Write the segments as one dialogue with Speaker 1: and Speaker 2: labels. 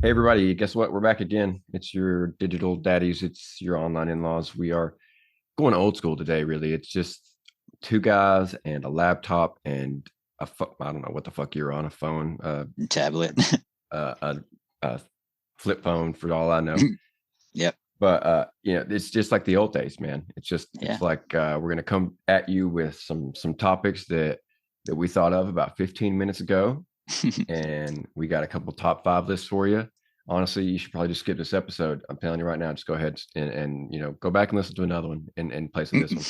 Speaker 1: Hey everybody, guess what? We're back again. It's your digital daddies, it's your online in-laws. We are going old school today, really. It's just two guys and a laptop and I don't know what the fuck you're on, a phone,
Speaker 2: Tablet.
Speaker 1: a, a flip phone for all I know.
Speaker 2: Yep.
Speaker 1: But it's just like the old days, man. It's
Speaker 2: Yeah.
Speaker 1: like we're gonna come at you with some topics that we thought of about 15 minutes ago, and we got a couple top five lists for you. Honestly, you should probably just skip this episode. I'm telling you right now, just go ahead and go back and listen to another one in place of this one,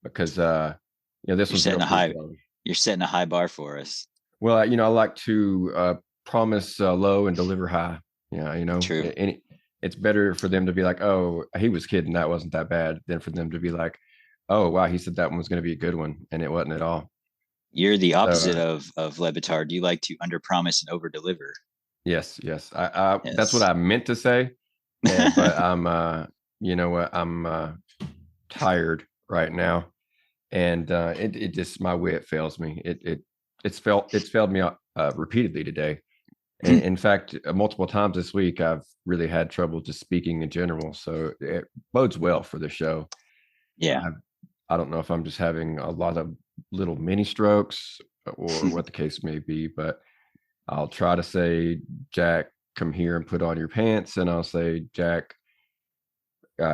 Speaker 1: because this
Speaker 2: You're
Speaker 1: one's real
Speaker 2: setting a
Speaker 1: pretty
Speaker 2: high
Speaker 1: strong.
Speaker 2: you're setting a high bar for us.
Speaker 1: Well, I like to promise low and deliver high. Yeah,
Speaker 2: True.
Speaker 1: it's better for them to be like, oh, he was kidding, that wasn't that bad, than for them to be like, oh wow, he said that one was going to be a good one and it wasn't at all.
Speaker 2: You're the
Speaker 1: So
Speaker 2: opposite of Levitard. You like to under promise and over deliver.
Speaker 1: yes, yes, I that's what
Speaker 2: Yes.
Speaker 1: I meant to say. But I'm you know what, I'm tired right now, and it just, my wit fails me. It's failed me repeatedly today. In fact, multiple times this week, I've really had trouble just speaking in general. So it bodes well for the show.
Speaker 2: Yeah.
Speaker 1: I I don't know if I'm just having a lot of little mini strokes or what the case may be, but I'll try to say, Jack, come here and put on your pants, and I'll say, Jack,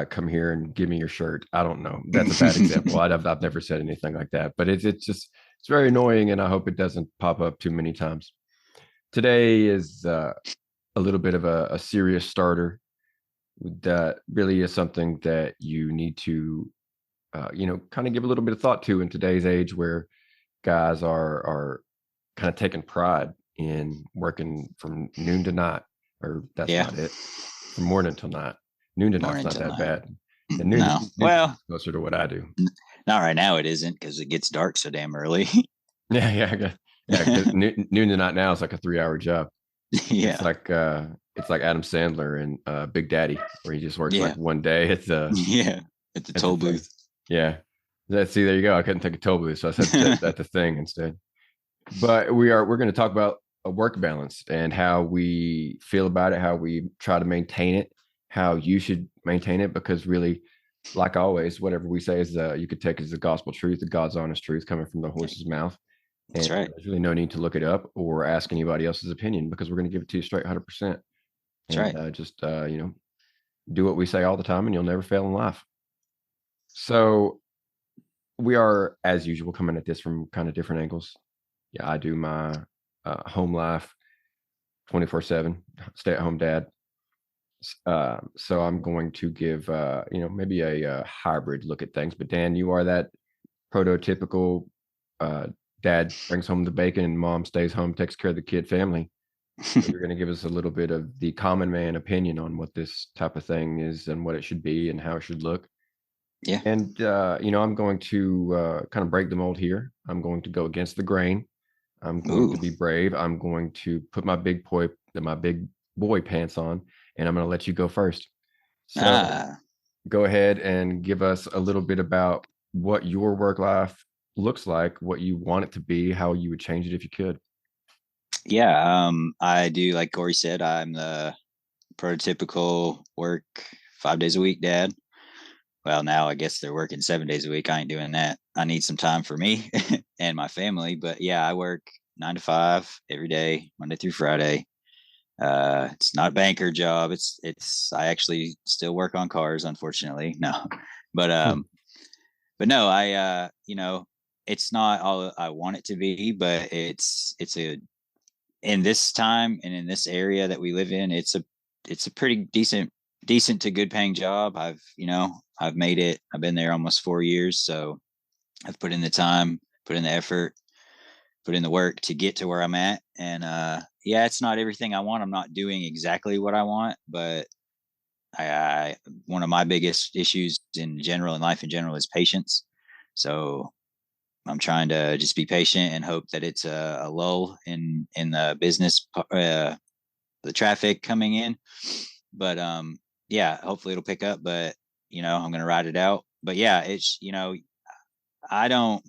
Speaker 1: come here and give me your shirt. I don't know. That's a bad example. I've never said anything like that, but it's just, it's very annoying, and I hope it doesn't pop up too many times. Today is a little bit of a serious starter that really is something that you need to kind of give a little bit of thought to in today's age, where guys are kind of taking pride in working from noon to night, or that's
Speaker 2: Yeah.
Speaker 1: not it, from morning till night. Noon to night's
Speaker 2: Morning
Speaker 1: not
Speaker 2: till
Speaker 1: that
Speaker 2: night.
Speaker 1: bad. And
Speaker 2: No.
Speaker 1: noon to
Speaker 2: Well,
Speaker 1: night's closer to what I do.
Speaker 2: not right now it isn't because it gets dark so damn early.
Speaker 1: Yeah, yeah, yeah. Because noon to night now is like a 3 hour job. It's
Speaker 2: Yeah.
Speaker 1: like Adam Sandler and Big Daddy, where he just works like
Speaker 2: Yeah.
Speaker 1: one day
Speaker 2: Yeah. At the
Speaker 1: at the
Speaker 2: toll
Speaker 1: thing.
Speaker 2: booth.
Speaker 1: Yeah. See, there you go. I couldn't think of toll booth, so I said at the thing instead. But we're going to talk about a work balance and how we feel about it, how we try to maintain it, how you should maintain it, because really, like always, whatever we say is you could take as the gospel truth, the God's honest truth coming from the horse's mouth.
Speaker 2: That's
Speaker 1: And
Speaker 2: right.
Speaker 1: there's really no need to look it up or ask anybody else's opinion, because we're going to give it to you straight 100%.
Speaker 2: That's
Speaker 1: And
Speaker 2: right.
Speaker 1: just do what we say all the time, and you'll never fail in life. So we are, as usual, coming at this from kind of different angles. Yeah, I do my home life 24/7, stay at home dad. So I'm going to give maybe a hybrid look at things. But Dan, you are that prototypical uh, dad, brings home the bacon and mom stays home, takes care of the kid family. So you're going to give us a little bit of the common man opinion on what this type of thing is and what it should be and how it should look.
Speaker 2: Yeah.
Speaker 1: And I'm going to kind of break the mold here. I'm going to go against the grain. I'm going
Speaker 2: Ooh.
Speaker 1: to be brave. I'm going to put my big boy pants on, and I'm going to let you go first. So
Speaker 2: Ah.
Speaker 1: go ahead and give us a little bit about what your work life looks like, what you want it to be, how you would change it if you could.
Speaker 2: Yeah. I do, like Corey said, I'm the prototypical work 5 days a week dad. Well, now I guess they're working 7 days a week. I ain't doing that. I need some time for me and my family. But yeah, I work 9 to 5 every day, Monday through Friday. It's not a banker job. It's I actually still work on cars, unfortunately. No, but
Speaker 1: Hmm.
Speaker 2: but no, it's not all I want it to be, but it's a in this time and in this area that we live in, it's a pretty decent to good paying job. I've made it. I've been there almost 4 years, so I've put in the time, put in the effort, put in the work to get to where I'm at. And yeah, it's not everything I want. I'm not doing exactly what I want, but I one of my biggest issues in general, in life in general, is patience. So I'm trying to just be patient and hope that it's a lull in the business, the traffic coming in. But yeah, hopefully it'll pick up. But I'm gonna ride it out. But yeah, it's I don't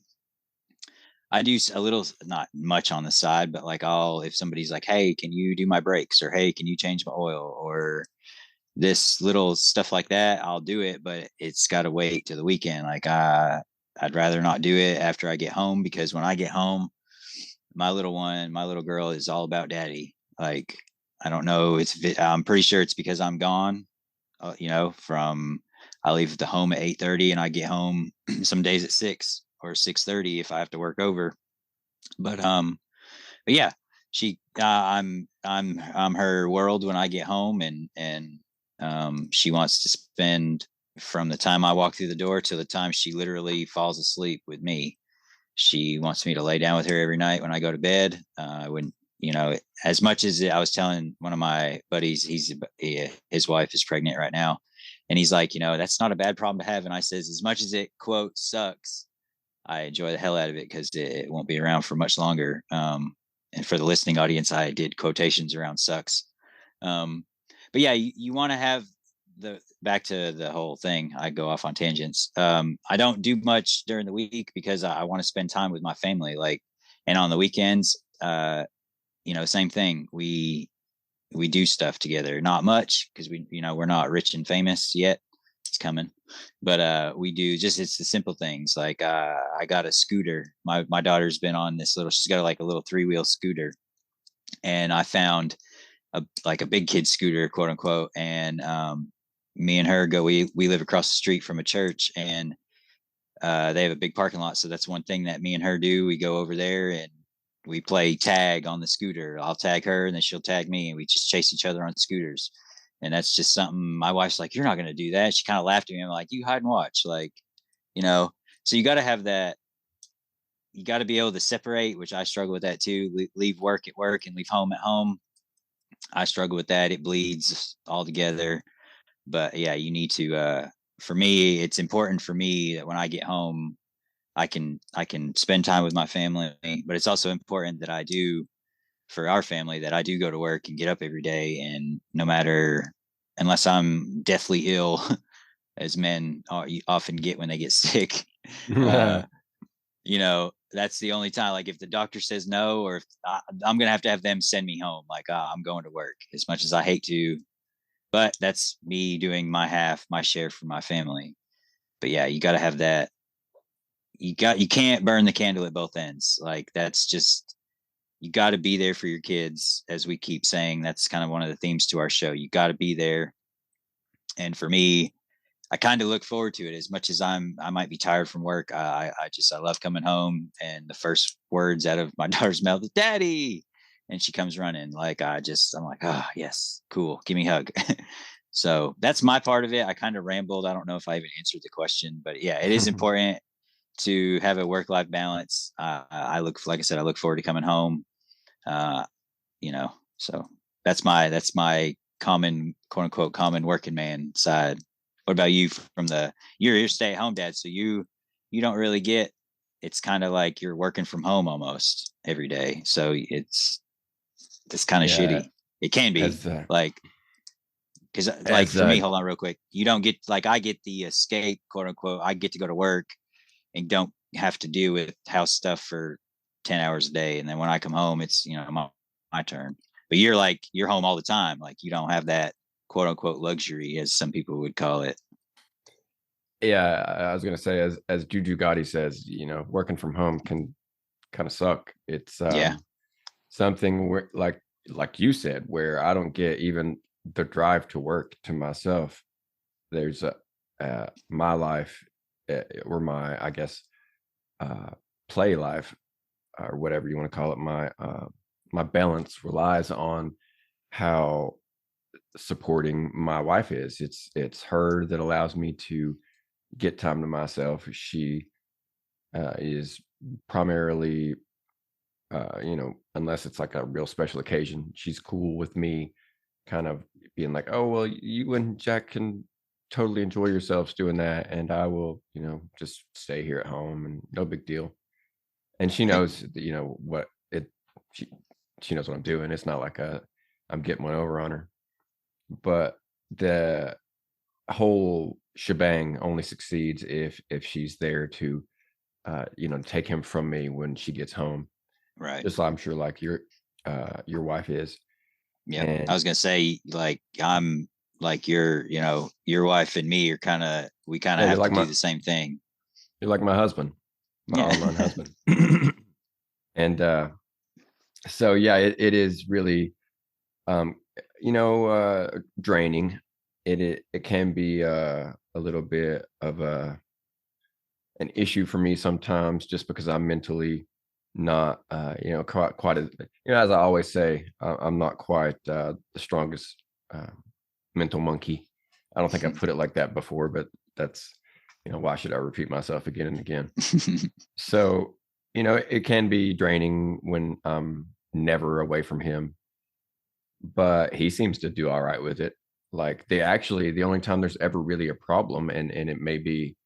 Speaker 2: I do a little, not much on the side, but like if somebody's like, hey, can you do my brakes, or hey, can you change my oil, or this little stuff like that, I'll do it, but it's got to wait to the weekend. Like I'd rather not do it after I get home, because when I get home, my little girl is all about daddy. Like, I don't know. I'm pretty sure it's because I'm gone, from, I leave the home at 8:30 and I get home some days at 6 or 6:30 if I have to work over. But yeah, I'm her world when I get home, and she wants to spend from the time I walk through the door to the time she literally falls asleep with me. She wants me to lay down with her every night when I go to bed. When as much as I was telling one of my buddies, his wife is pregnant right now, and he's like, that's not a bad problem to have. And I says, as much as it quote sucks, I enjoy the hell out of it because it won't be around for much longer. And for the listening audience, I did quotations around sucks. But yeah, you want to have back to the whole thing. I go off on tangents. I don't do much during the week because I want to spend time with my family. And on the weekends, same thing. We do stuff together. Not much because we're not rich and famous yet. It's coming, but we do it's the simple things. Like I got a scooter. My daughter's been on this she's got like a little 3-wheel scooter, and I found a big kid scooter, quote unquote. And me and her we live across the street from a church, and they have a big parking lot. So that's one thing that me and her do. We go over there and we play tag on the scooter. I'll tag her and then she'll tag me, and we just chase each other on scooters. And that's just something my wife's like, you're not going to do that. She kind of laughed at me. I'm like, you hide and watch. So you got to have that. You got to be able to separate, which I struggle with that too. Leave work at work and leave home at home. I struggle with that. It bleeds all together. But yeah, you need to, for me, it's important for me that when I get home, I can spend time with my family, but it's also important that I do, for our family, that I do go to work and get up every day. And no matter, unless I'm deathly ill, as men often get when they get sick, uh, that's the only time. Like if the doctor says no, or if I'm going to have them send me home, like I'm going to work, as much as I hate to, but that's me doing my share for my family. But yeah, you got to have that. You can't burn the candle at both ends. Like that's just, you got to be there for your kids. As we keep saying, that's kind of one of the themes to our show. You got to be there. And for me, I kind of look forward to it. As much as I might be tired from work, I love coming home, and the first words out of my daughter's mouth is "Daddy," and she comes running. Like I'm like, oh yes, cool, give me a hug. So that's my part of it. I kind of rambled. I don't know if I even answered the question, but yeah, it is important to have a work-life balance. Like I said, I look forward to coming home. Uh, so that's my common, quote unquote, common working man side. What about you? You're stay at home dad, so you don't really get. It's kind of like you're working from home almost every day, so it's kind of
Speaker 1: Yeah,
Speaker 2: shitty. It can be
Speaker 1: as
Speaker 2: like, because like
Speaker 1: as
Speaker 2: for me, hold on real quick. You don't get, like, I get the escape, quote unquote. I get to go to work and don't have to deal with house stuff for 10 hours a day. And then when I come home, it's, my turn. But you're home all the time. Like you don't have that, quote unquote, luxury, as some people would call it.
Speaker 1: yeah, I was gonna say, as Juju Gotti says, working from home can kind of suck. It's
Speaker 2: Yeah.
Speaker 1: something where, like you said, where I don't get even the drive to work to myself. There's my life, or my, I guess, uh, play life, or whatever you want to call it. My balance relies on how supporting my wife is. It's her that allows me to get time to myself. She is primarily, unless it's like a real special occasion, she's cool with me kind of being like, oh, well, you and Jack can totally enjoy yourselves doing that. And I will, just stay here at home and no big deal. And she
Speaker 2: Right.
Speaker 1: knows, what she, she knows what I'm doing. It's not like I'm getting one over on her, but the whole shebang only succeeds if she's there to take him from me when she gets home.
Speaker 2: Right.
Speaker 1: Just I'm sure like your wife is.
Speaker 2: Yep. I
Speaker 1: And
Speaker 2: was gonna say, like, I'm like your wife and me are we kind
Speaker 1: yeah,
Speaker 2: of have to do the same thing.
Speaker 1: you're like my husband, my
Speaker 2: Yeah.
Speaker 1: online husband. And so yeah, it is really um draining. It can be a little bit of an issue for me sometimes, just because I'm mentally not quite as, as I always say, I'm not quite the strongest uh, mental monkey. I don't think I've put it like that before, but that's why should I repeat myself again and again? So it can be draining when I'm never away from him, but he seems to do all right with it. Like the only time there's ever really a problem, and it may be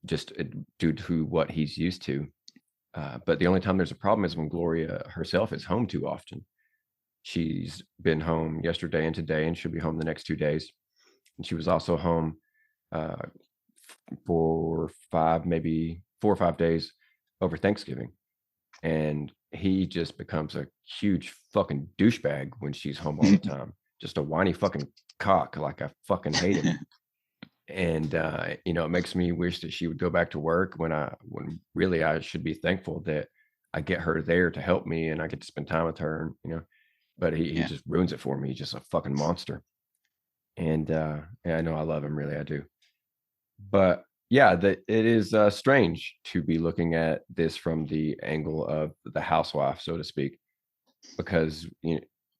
Speaker 1: just due to what he's used to. But the only time there's a problem is when Gloria herself is home too often. She's been home yesterday and today, and she'll be home the next 2 days. And she was also home uh, for maybe 4 or 5 days over Thanksgiving. And he just becomes a huge fucking douchebag when she's home all the time. Just a whiny fucking cock. Like I fucking hate him. And it makes me wish that she would go back to work when really I should be thankful that I get her there to help me and I get to spend time with her. But he
Speaker 2: Yeah.
Speaker 1: just ruins it for me. He's just a fucking monster. And I know I love him, really I do. But yeah, that it is strange to be looking at this from the angle of the housewife, so to speak, because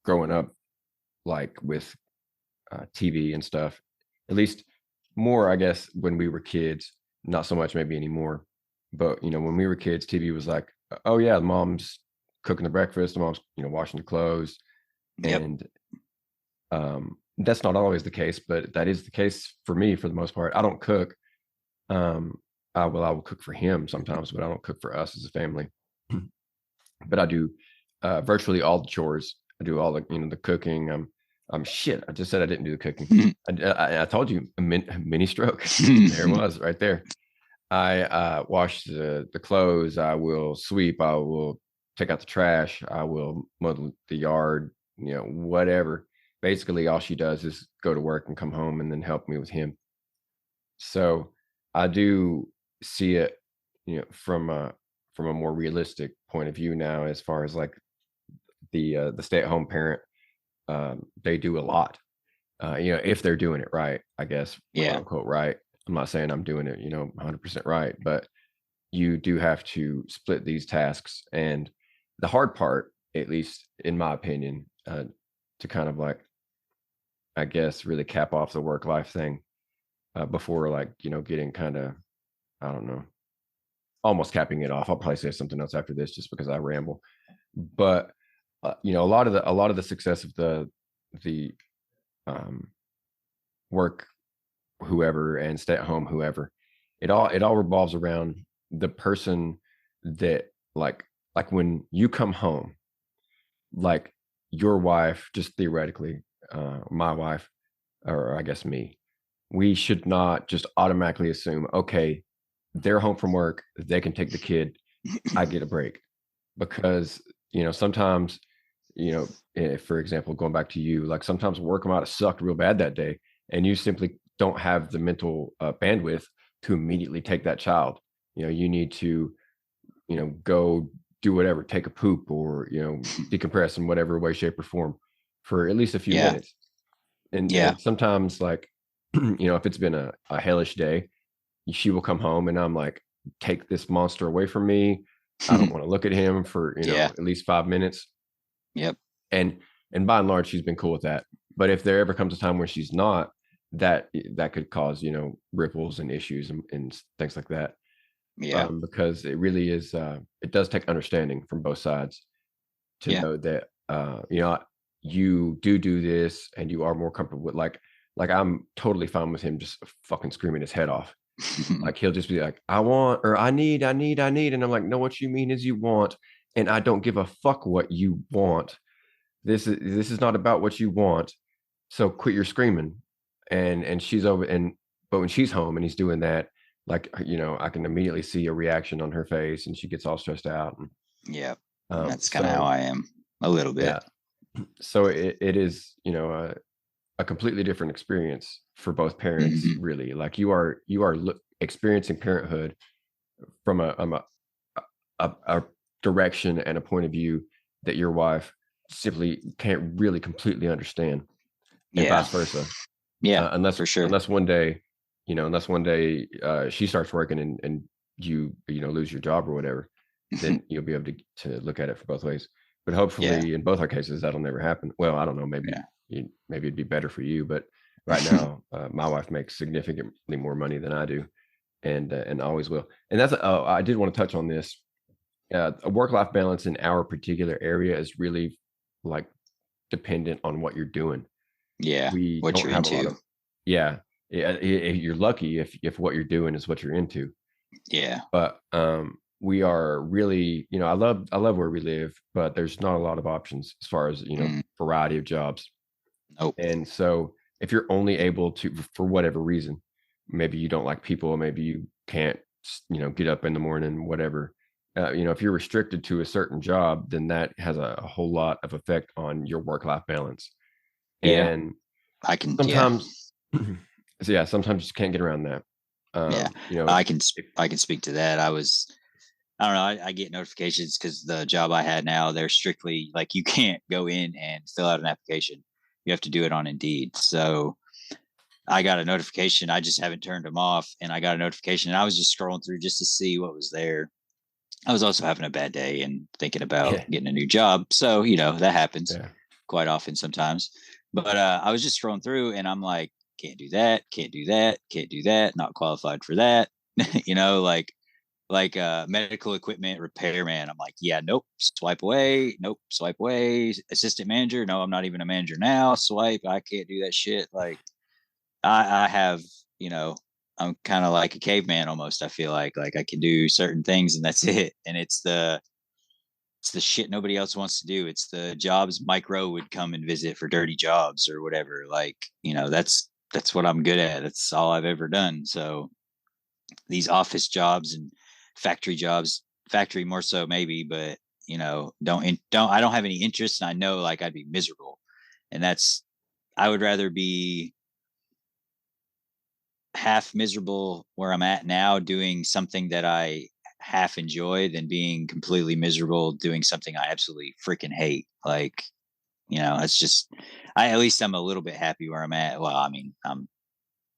Speaker 1: growing up like with TV and stuff, at least more, I guess, when we were kids, not so much maybe anymore. But when we were kids, TV was like, oh yeah, mom's cooking the breakfast, the mom's washing the clothes,
Speaker 2: Yep.
Speaker 1: and that's not always the case, but that is the case for me for the most part. I don't cook. Um, I will cook for him sometimes, but I don't cook for us as a family. But I do virtually all the chores. I do all the cooking. Shit. I just said I didn't do the cooking. I told you a mini stroke. There it was right there. I wash the clothes. I will sweep. I will take out the trash. I will mow the yard. Whatever. Basically, all she does is go to work and come home and then help me with him. So I do see it, from a more realistic point of view now, as far as like the stay-at-home parent. They do a lot, if they're doing it right, I guess, quote
Speaker 2: Yeah.
Speaker 1: unquote, right. I'm not saying I'm doing it, 100% right, but you do have to split these tasks. And the hard part, at least in my opinion, to kind of like, I guess, really cap off the work-life thing before like, getting kind of, I don't know, almost capping it off. I'll probably say something else after this just because I ramble. But a lot of the success of the um, work whoever and stay at home whoever, it all revolves around the person that like when you come home, like your wife, just theoretically, my wife, or I guess me, we should not just automatically assume, okay, they're home from work, they can take the kid, I get a break. Because sometimes, if, for example, going back to you, like sometimes work might have sucked real bad that day, and you simply don't have the mental bandwidth to immediately take that child. You need to go do whatever, take a poop, or decompress in whatever way, shape, or form for at least a few
Speaker 2: Yeah.
Speaker 1: minutes. and
Speaker 2: Yeah.
Speaker 1: and sometimes, like, if it's been a hellish day, she will come home and I'm like, take this monster away from me. I don't want to look at him for
Speaker 2: Yeah.
Speaker 1: at least 5 minutes.
Speaker 2: Yep.
Speaker 1: And by and large, she's been cool with that. But if there ever comes a time where she's not, that could cause ripples and issues and things like that.
Speaker 2: Yeah.
Speaker 1: Because it really is, it does take understanding from both sides to
Speaker 2: Yeah.
Speaker 1: know that you do this and you are more comfortable with, like I'm totally fine with him just fucking screaming his head off. Like he'll just be like, I want, or I need, and I'm like, no, what you mean is you want, and I don't give a fuck what you want. This is not about what you want. So quit your screaming. And she's over, and but when she's home and he's doing that, like, I can immediately see a reaction on her face and she gets all stressed out. And,
Speaker 2: Yeah. That's kind of how
Speaker 1: so
Speaker 2: I am a little bit.
Speaker 1: yeah, so it is, a completely different experience for both parents,
Speaker 2: Hmm.
Speaker 1: really. Like you are experiencing parenthood from a direction and a point of view that your wife simply can't really completely understand, and
Speaker 2: Yeah.
Speaker 1: vice versa.
Speaker 2: Yeah,
Speaker 1: Unless
Speaker 2: for sure.
Speaker 1: unless one day she starts working and lose your job or whatever, then you'll be able to look at it for both ways. But
Speaker 2: Yeah.
Speaker 1: hopefully, in both our cases, that'll never happen. Well, I don't know.
Speaker 2: Yeah.
Speaker 1: Maybe it'd be better for you, but right now, my wife makes significantly more money than I do, and always will. And that's I did want to touch on this. A work-life balance in our particular area is really like dependent on what you're doing.
Speaker 2: Yeah.
Speaker 1: We
Speaker 2: What
Speaker 1: don't
Speaker 2: you're
Speaker 1: have a lot
Speaker 2: into.
Speaker 1: of yeah, yeah, you're lucky if what you're doing is what you're into,
Speaker 2: Yeah.
Speaker 1: but, we are really I love where we live, but there's not a lot of options as far as,
Speaker 2: Mm,
Speaker 1: variety of jobs,
Speaker 2: nope.
Speaker 1: and so if you're only able to for whatever reason, maybe you don't like people, maybe you can't get up in the morning, whatever, if you're restricted to a certain job, then that has a whole lot of effect on your work-life balance,
Speaker 2: Yeah.
Speaker 1: and
Speaker 2: I can, yeah.
Speaker 1: sometimes so, yeah, sometimes you just can't get around that.
Speaker 2: Yeah.
Speaker 1: If
Speaker 2: I can speak to that. I don't know. I get notifications because the job I had now, they're strictly like you can't go in and fill out an application. You have to do it on Indeed. So I got a notification. I just haven't turned them off. And I got a notification and I was just scrolling through just to see what was there. I was also having a bad day and thinking about
Speaker 1: yeah,
Speaker 2: getting a new job. So, that happens
Speaker 1: yeah,
Speaker 2: quite often sometimes. But I was just scrolling through and I'm like, can't do that, can't do that, can't do that, not qualified for that. Like medical equipment repairman. I'm like, yeah, nope, swipe away, nope, swipe away. Assistant manager, no, I'm not even a manager now. Swipe, I can't do that shit. Like I have, you know, I'm kind of like a caveman almost. I feel like I can do certain things and that's it. And it's the shit nobody else wants to do. It's the jobs Mike Rowe would come and visit for dirty jobs or whatever. Like, that's what I'm good at. That's all I've ever done. So these office jobs and factory jobs, factory more so maybe, but don't I don't have any interest and I know like I'd be miserable. And I would rather be half miserable where I'm at now doing something that I half enjoy than being completely miserable doing something I absolutely freaking hate. Like, it's just at least I'm a little bit happy where I'm at. Well, I mean, I'm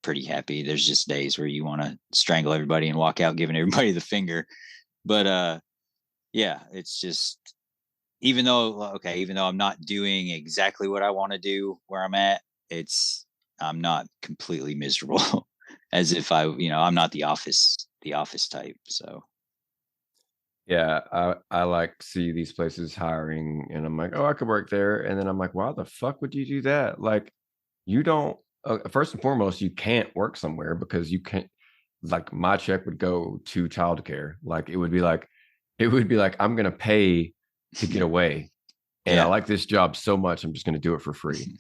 Speaker 2: pretty happy. There's just days where you want to strangle everybody and walk out giving everybody the finger. But yeah, it's just even though I'm not doing exactly what I want to do where I'm at, it's I'm not completely miserable as if I'm not the office type. So
Speaker 1: yeah. I like see these places hiring, and I'm like, oh, I could work there, and then I'm like, why the fuck would you do that? Like, you don't. First and foremost, you can't work somewhere because you can't. Like, my check would go to childcare. Like, it would be like I'm gonna pay to get away, and I
Speaker 2: yeah.
Speaker 1: like this job so much, I'm just gonna do it for free.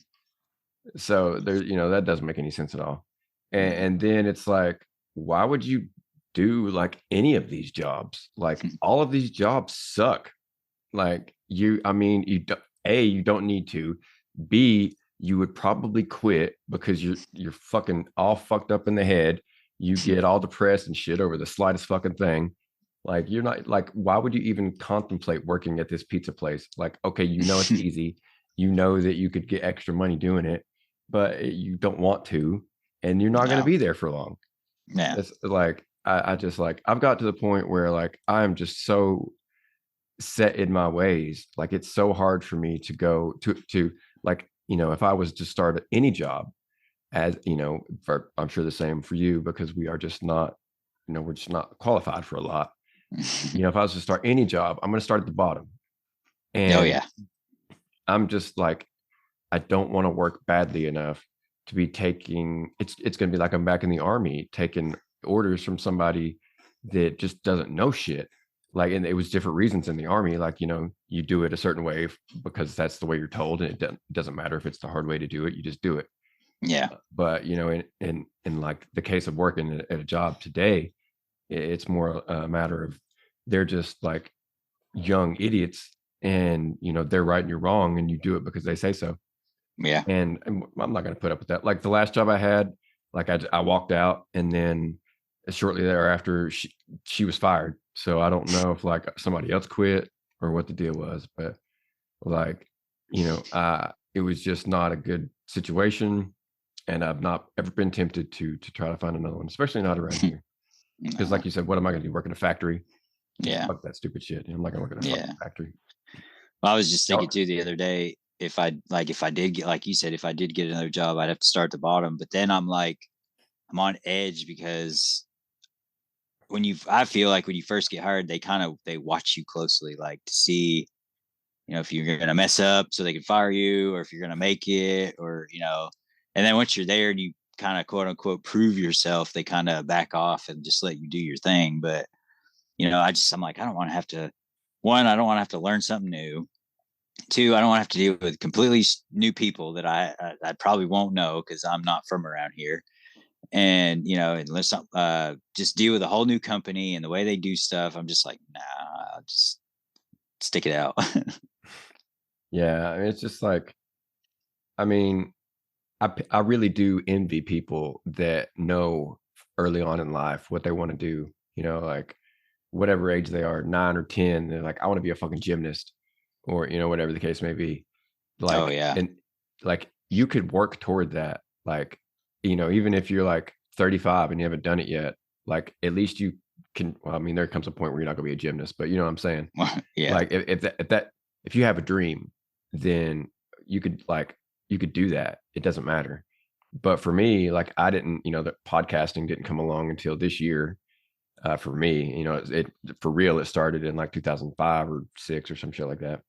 Speaker 1: So there, that doesn't make any sense at all. And then it's like, why would you do like any of these jobs? Like all of these jobs suck. Like I mean, you don't need to. B, you would probably quit because you're fucking all fucked up in the head. You get all depressed and shit over the slightest fucking thing. Like you're not like, why would you even contemplate working at this pizza place? Like, okay, it's easy. You know that you could get extra money doing it, but you don't want to, and you're not going to
Speaker 2: No.
Speaker 1: be there for long.
Speaker 2: Yeah.
Speaker 1: It's like I just like I've got to the point where like I'm just so set in my ways. Like it's so hard for me to go to like, if I was to start any job, as for I'm sure the same for you, because we are just not, we're just not qualified for a lot. If I was to start any job, I'm going to start at the bottom.
Speaker 2: Oh
Speaker 1: And
Speaker 2: yeah.
Speaker 1: I'm just like, I don't want to work badly enough to be taking it's going to be like I'm back in the army taking orders from somebody that just doesn't know shit. Like, and it was different reasons in the army. Like, you do it a certain way because that's the way you're told, and it doesn't matter if it's the hard way to do it. You just do it.
Speaker 2: Yeah.
Speaker 1: But in like the case of working at a job today, It's more a matter of they're just like young idiots, and they're right and you're wrong, and you do it because they say so.
Speaker 2: Yeah.
Speaker 1: And I'm not going to put up with that. Like the last job I had, like I walked out, and then shortly thereafter she was fired. So I don't know if like somebody else quit or what the deal was, but like it was just not a good situation, and I've not ever been tempted to try to find another one, especially not around here. Because
Speaker 2: No.
Speaker 1: like you said, what am I going to do? Work in a factory?
Speaker 2: Yeah.
Speaker 1: Fuck that stupid shit. I'm not going to work in a fucking
Speaker 2: Yeah.
Speaker 1: factory.
Speaker 2: Well, I was just
Speaker 1: Oh,
Speaker 2: thinking too the other day, if I did get, like you said, if I did get another job, I'd have to start at the bottom. But then I'm like, I'm on edge because I feel like when you first get hired, they watch you closely, like to see, if you're going to mess up so they can fire you, or if you're going to make it, or, and then once you're there and you kind of quote unquote prove yourself, they kind of back off and just let you do your thing. But, I'm like, I don't want to have to, one, I don't want to have to learn something new. Two, I don't want to have to deal with completely new people that I probably won't know because I'm not from around here. And unless just deal with a whole new company and the way they do stuff, I'm just like, nah, I'll just stick it out.
Speaker 1: yeah. I mean, it's just like, I mean, I really do envy people that know early on in life what they want to do. Like whatever age they are, 9 or 10, they're like, I want to be a fucking gymnast, or whatever the case may be.
Speaker 2: Oh
Speaker 1: Like,
Speaker 2: yeah.
Speaker 1: and like you could work toward that. Like, even if you're like 35 and you haven't done it yet, like at least you can. Well, I mean, there comes a point where you're not gonna be a gymnast, but you know what I'm saying.
Speaker 2: Yeah.
Speaker 1: Like if you have a dream, then you could like you could do that. It doesn't matter. But for me, like I didn't, the podcasting didn't come along until this year. For me, it for real, it started in like 2005 or six or some shit like that.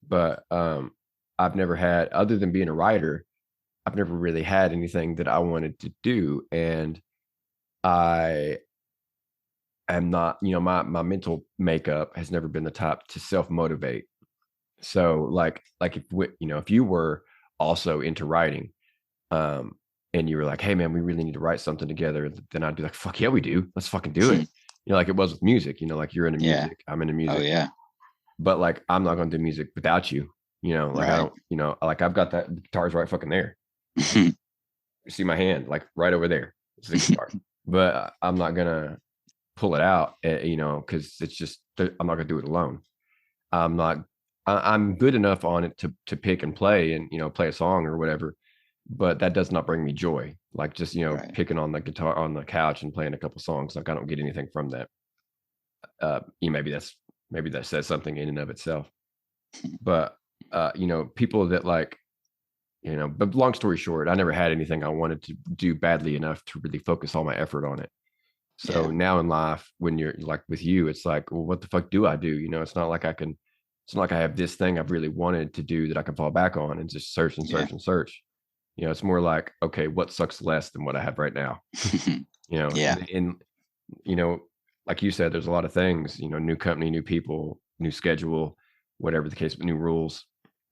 Speaker 1: But I've never had, other than being a writer, I've never really had anything that I wanted to do. And I am not, my mental makeup has never been the type to self motivate. So like if you were also into writing, um, and you were like, hey man, we really need to write something together, then I'd be like, fuck yeah, we do. Let's fucking do it. Like it was with music, like you're into
Speaker 2: Yeah.
Speaker 1: music, I'm into
Speaker 2: Oh
Speaker 1: music,
Speaker 2: yeah.
Speaker 1: but like I'm not gonna do music without you. Like I
Speaker 2: Right.
Speaker 1: don't, like I've got that guitar's right fucking there. You see my hand, like right over there. It's the guitar. But I'm not gonna pull it out, because it's just I'm not gonna do it alone. I'm not. I'm good enough on it to pick and play and play a song or whatever, but that does not bring me joy. Like just
Speaker 2: Right.
Speaker 1: picking on the guitar on the couch and playing a couple songs. Like I don't get anything from that. Maybe that says something in and of itself. But people that like but long story short, I never had anything I wanted to do badly enough to really focus all my effort on it. So
Speaker 2: Yeah.
Speaker 1: now in life, when you're like with you, it's like, well, what the fuck do I do? It's not like I have this thing I've really wanted to do that I can fall back on and just search and
Speaker 2: Yeah.
Speaker 1: search and search. It's more like, okay, what sucks less than what I have right now?
Speaker 2: Yeah.
Speaker 1: And you know, like you said, there's a lot of things, new company, new people, new schedule, whatever the case, but new rules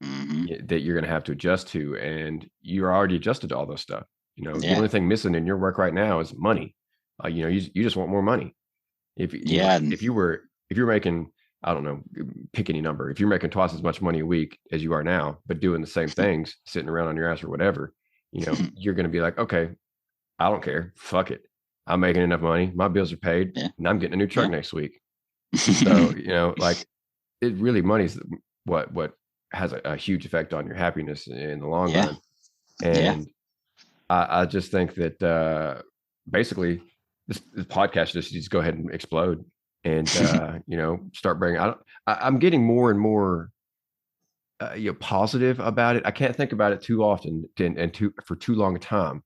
Speaker 2: Hmm.
Speaker 1: that you're going to have to adjust to, and you're already adjusted to all those stuff. The
Speaker 2: Yeah.
Speaker 1: only thing missing in your work right now is money. You just want more money. If
Speaker 2: Yeah.
Speaker 1: like if you're making, I don't know, pick any number, if you're making twice as much money a week as you are now but doing the same things, sitting around on your ass or whatever, you're going to be like, okay, I don't care, fuck it, I'm making enough money, my bills are paid,
Speaker 2: Yeah.
Speaker 1: and I'm getting a new truck
Speaker 2: Yeah.
Speaker 1: next week. So like it really, money's what has a huge effect on your happiness in the long
Speaker 2: Yeah.
Speaker 1: run.
Speaker 2: Yeah.
Speaker 1: And I just think that basically this podcast just needs to go ahead and explode, and start bringing. I'm getting more and more positive about it. I can't think about it too often and for too long a time,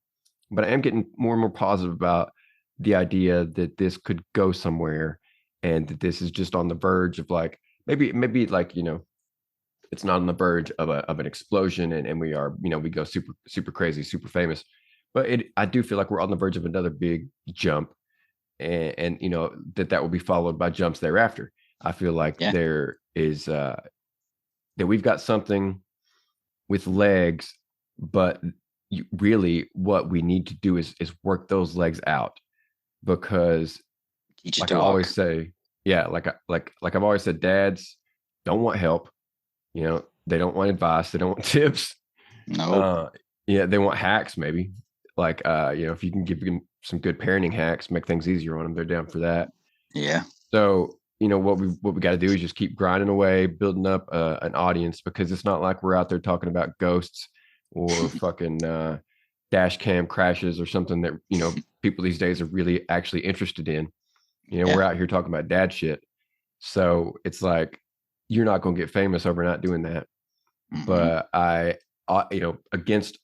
Speaker 1: but I am getting more and more positive about the idea that this could go somewhere, and that this is just on the verge of like maybe like it's not on the verge of an explosion, and we are we go super crazy, super famous, but I do feel like we're on the verge of another big jump, and that will be followed by jumps thereafter. I feel like
Speaker 2: Yeah.
Speaker 1: there is that we've got something with legs, but really what we need to do is work those legs out, because
Speaker 2: Teach it
Speaker 1: like
Speaker 2: to
Speaker 1: I always
Speaker 2: walk.
Speaker 1: say, yeah, like I've always said, dads don't want help. They don't want advice. They don't want tips.
Speaker 2: Nope.
Speaker 1: Uh, yeah, they want hacks maybe. Like, if you can give them some good parenting hacks, make things easier on them, they're down for that.
Speaker 2: Yeah.
Speaker 1: So, what we got to do is just keep grinding away, building up an audience, because it's not like we're out there talking about ghosts or fucking dash cam crashes or something that people these days are really actually interested in.
Speaker 2: Yeah.
Speaker 1: We're out here talking about dad shit. So it's like you're not going to get famous over not doing that.
Speaker 2: Mm-mm.
Speaker 1: But against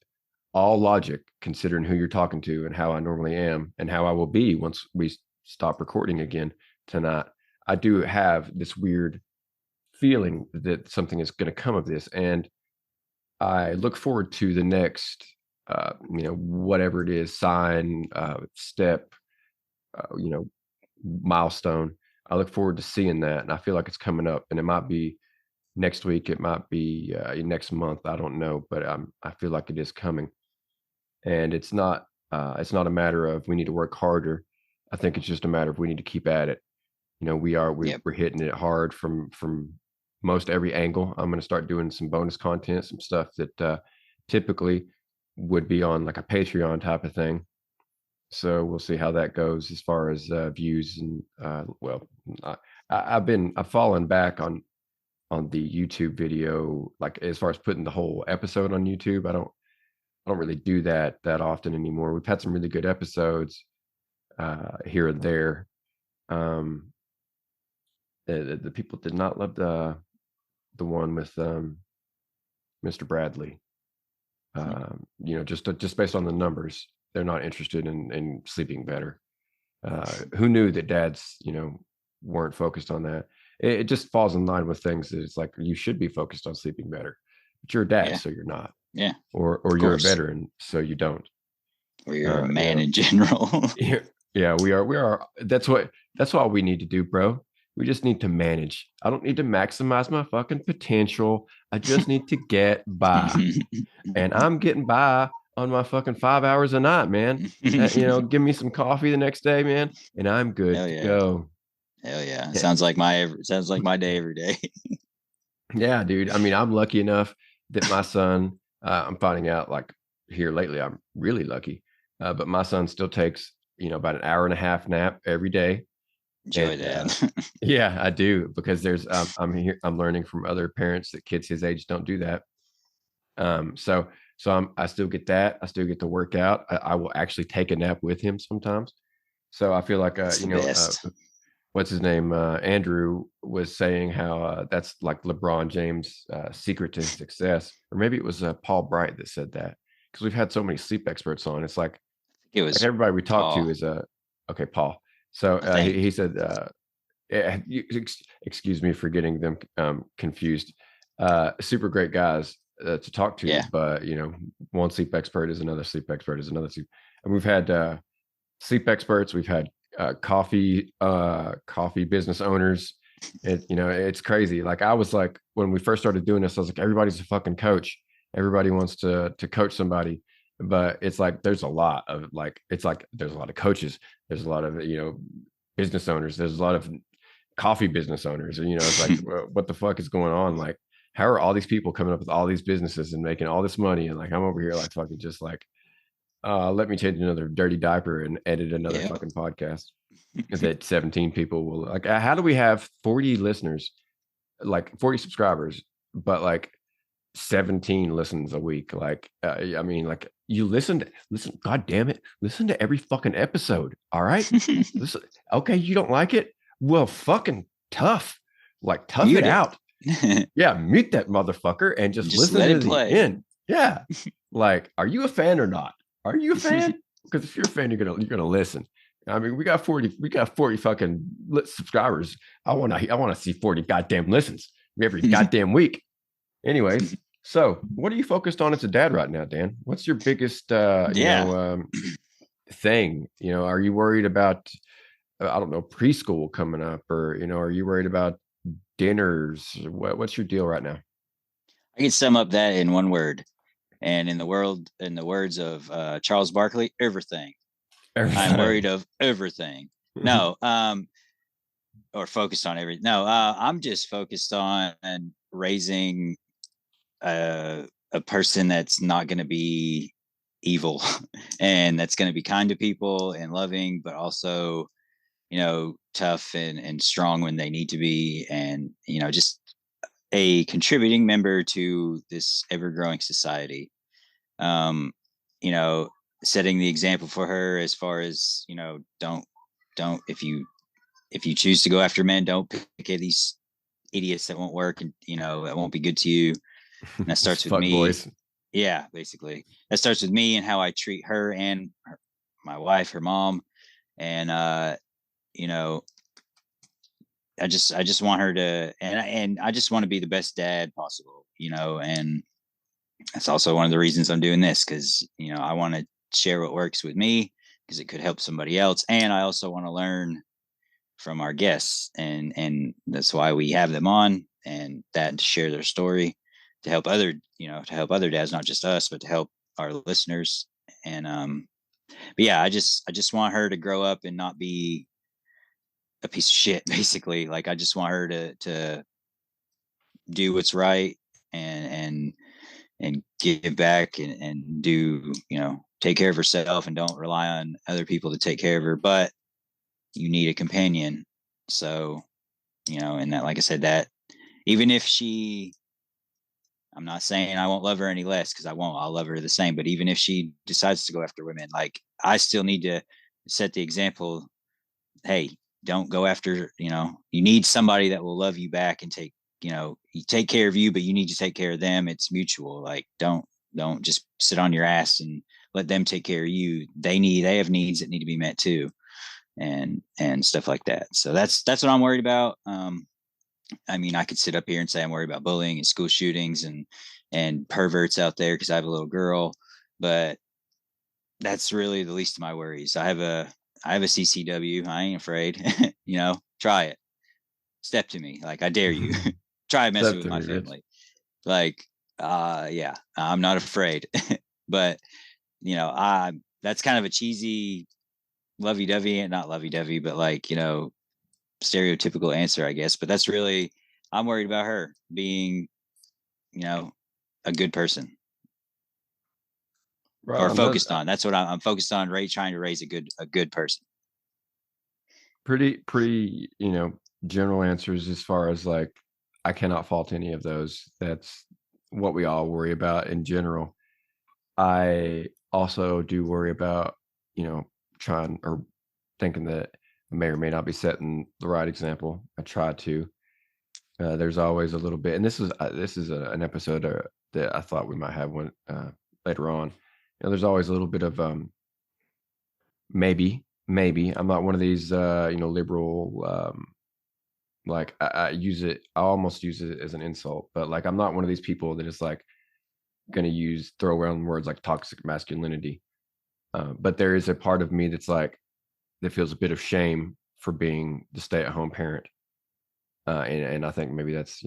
Speaker 1: all logic, considering who you're talking to and how I normally am and how I will be once we stop recording again tonight, I do have this weird feeling that something is going to come of this. And I look forward to the next, whatever it is, sign, step, you know, milestone. I look forward to seeing that. And I feel like it's coming up, and it might be next week. It might be next month. I don't know, but I feel like it is coming. And it's not a matter of we need to work harder. I think it's just a matter of we need to keep at it. We're,
Speaker 2: Yep.
Speaker 1: we're hitting it hard from most every angle. I'm going to start doing some bonus content, some stuff that typically would be on like a Patreon type of thing. So we'll see how that goes as far as views. And I've fallen back on the YouTube video, like as far as putting the whole episode on YouTube. I don't really do that often anymore. We've had some really good episodes here and there. Um, the people did not love the one with Mr. Bradley. Just based on the numbers, they're not interested in sleeping better. Who knew that dads, weren't focused on that? It just falls in line with things that it's like you should be focused on sleeping better, but you're a dad,
Speaker 2: Yeah.
Speaker 1: so you're not,
Speaker 2: Yeah.
Speaker 1: or
Speaker 2: Of
Speaker 1: you're a
Speaker 2: course.
Speaker 1: veteran, so you don't.
Speaker 2: Or you're a
Speaker 1: Uh, you
Speaker 2: man
Speaker 1: know,
Speaker 2: in general.
Speaker 1: Yeah, yeah, we are. That's all we need to do, bro. We just need to manage. I don't need to maximize my fucking potential. I just need to get by. And I'm getting by on my fucking 5 hours a night, man. Give me some coffee the next day, man, and I'm good
Speaker 2: Hell
Speaker 1: to
Speaker 2: yeah.
Speaker 1: go.
Speaker 2: Hell yeah.
Speaker 1: Yeah,
Speaker 2: Sounds like my day every day.
Speaker 1: yeah, dude. I mean, I'm lucky enough that my son, I'm finding out like here lately, I'm really lucky. But my son still takes, about an hour and a half nap every day.
Speaker 2: Enjoy
Speaker 1: And
Speaker 2: that.
Speaker 1: yeah, I do, because I'm learning from other parents that kids his age don't do that. So I still get that. I still get to work out. I will actually take a nap with him sometimes. So I feel like
Speaker 2: It's the best.
Speaker 1: what's his name? Andrew was saying how that's like LeBron James' secret to success, or maybe it was Paul Bright that said that, because we've had so many sleep experts on. It's
Speaker 2: It
Speaker 1: like
Speaker 2: was
Speaker 1: everybody we talk to
Speaker 2: Paul,
Speaker 1: is okay, Paul. So
Speaker 2: I think.
Speaker 1: he said, excuse me for getting them confused. Super great guys to talk to,
Speaker 2: Yeah.
Speaker 1: but one sleep expert is another sleep expert is another sleep. And we've had sleep experts, we've had coffee business owners. It's crazy. Like I was like, when we first started doing this, I was like, everybody's a fucking coach. Everybody wants to coach somebody, but it's like there's a lot of there's a lot of coaches. There's a lot of business owners. There's a lot of coffee business owners. And it's like, what the fuck is going on? Like, how are all these people coming up with all these businesses and making all this money? And like, I'm over here like fucking just like, let me change another dirty diaper and edit another
Speaker 2: Yeah.
Speaker 1: fucking podcast that 17 people will like. How do we have 40 listeners, like 40 subscribers, but like 17 listens a week? Like, I mean, like you listen, God damn it, listen to every fucking episode. All right, listen. Okay, you don't like it? Well, fucking tough. Like, tough
Speaker 2: Mute
Speaker 1: it
Speaker 2: it.
Speaker 1: out. Yeah, mute that motherfucker and just
Speaker 2: Just
Speaker 1: listen
Speaker 2: let
Speaker 1: to
Speaker 2: it
Speaker 1: the
Speaker 2: play.
Speaker 1: end. Yeah, like, are you a fan or not? Are you a fan? Because if you're a fan, you're gonna listen. I mean, we got 40 fucking subscribers. I want to see 40 goddamn listens every goddamn week. Anyways, so what are you focused on as a dad right now, Dan? What's your biggest
Speaker 2: Yeah.
Speaker 1: thing? Are you worried about I don't know, preschool coming up, or are you worried about dinners? What's your deal right now?
Speaker 2: I can sum up that in one word. And in the words of Charles Barkley, everything. I'm
Speaker 1: Everything.
Speaker 2: worried of everything. No, or focused on everything. No, I'm just focused on raising a person that's not going to be evil and that's going to be kind to people and loving, but also, tough and strong when they need to be. And, just a contributing member to this ever growing society. Um, you know, Setting the example for her as far as, don't, if you choose to go after men, don't pick these idiots that won't work and, that won't be good to you. And that
Speaker 1: Just
Speaker 2: starts with
Speaker 1: fuck
Speaker 2: me.
Speaker 1: boys.
Speaker 2: Yeah, basically. That starts with me and how I treat her and my wife, her mom. And you know, I just want her to, and I just want to be the best dad possible, and that's also one of the reasons I'm doing this, because, I want to share what works with me because it could help somebody else. And I also want to learn from our guests, and that's why we have them on, and that to share their story, to help other dads, not just us, but to help our listeners. And but yeah, I just want her to grow up and not be a piece of shit, basically. Like, I just want her to do what's right, and give back, and do, take care of herself, and don't rely on other people to take care of her. But you need a companion. So, and that, like I said, that even if I'm not saying I won't love her any less, because I won't. I'll love her the same. But even if she decides to go after women, like, I still need to set the example. Hey, don't go after, you need somebody that will love you back and you take care of you, but you need to take care of them. It's mutual. Like, don't just sit on your ass and let them take care of you. They have needs that need to be met too, and stuff like that. So that's what I'm worried about. I mean, I could sit up here and say I'm worried about bullying and school shootings and perverts out there because I have a little girl, but that's really the least of my worries. I have a CCW. I ain't afraid. Try it. Step to me. Like, I dare you. Try messing
Speaker 1: Step
Speaker 2: with
Speaker 1: to
Speaker 2: my
Speaker 1: me, Rich.
Speaker 2: family. Like, yeah, I'm not afraid. But, I that's kind of a cheesy lovey dovey, and not lovey dovey, but, like, stereotypical answer, I guess. But that's really, I'm worried about her being, you know, a good person,
Speaker 1: Right
Speaker 2: or
Speaker 1: on.
Speaker 2: focused on. That's what I'm focused on. Trying to raise a good person.
Speaker 1: Pretty, general answers as far as like, I cannot fault any of those. That's what we all worry about in general. I also do worry about, trying or thinking that I may or may not be setting the right example. I try to. There's always a little bit, and this is an episode that I thought we might have one later on. There's always a little bit of maybe I'm not one of these liberal, like, I almost use it as an insult, but like, I'm not one of these people that is like going to throw around words like toxic masculinity. But there is a part of me that feels a bit of shame for being the stay-at-home parent. And I think maybe that's,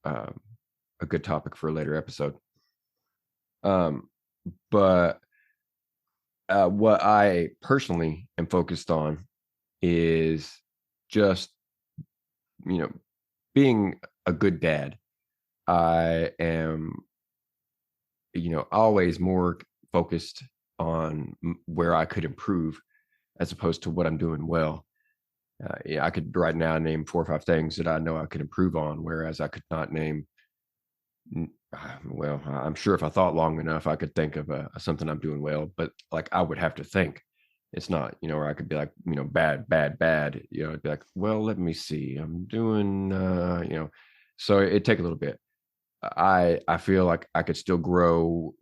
Speaker 1: a good topic for a later episode. Um, but what I personally am focused on is just, you know, being a good dad. I am, always more focused on where I could improve as opposed to what I'm doing well. Yeah, I could right now name 4 or 5 things that I know I could improve on, whereas I could not name. Well, I'm sure if I thought long enough, I could think of something I'm doing well, but like, I would have to think. It's not, where I could be like, bad, bad, bad. It'd be like, well, let me see. I'm doing, so it take a little bit. I feel like I could still grow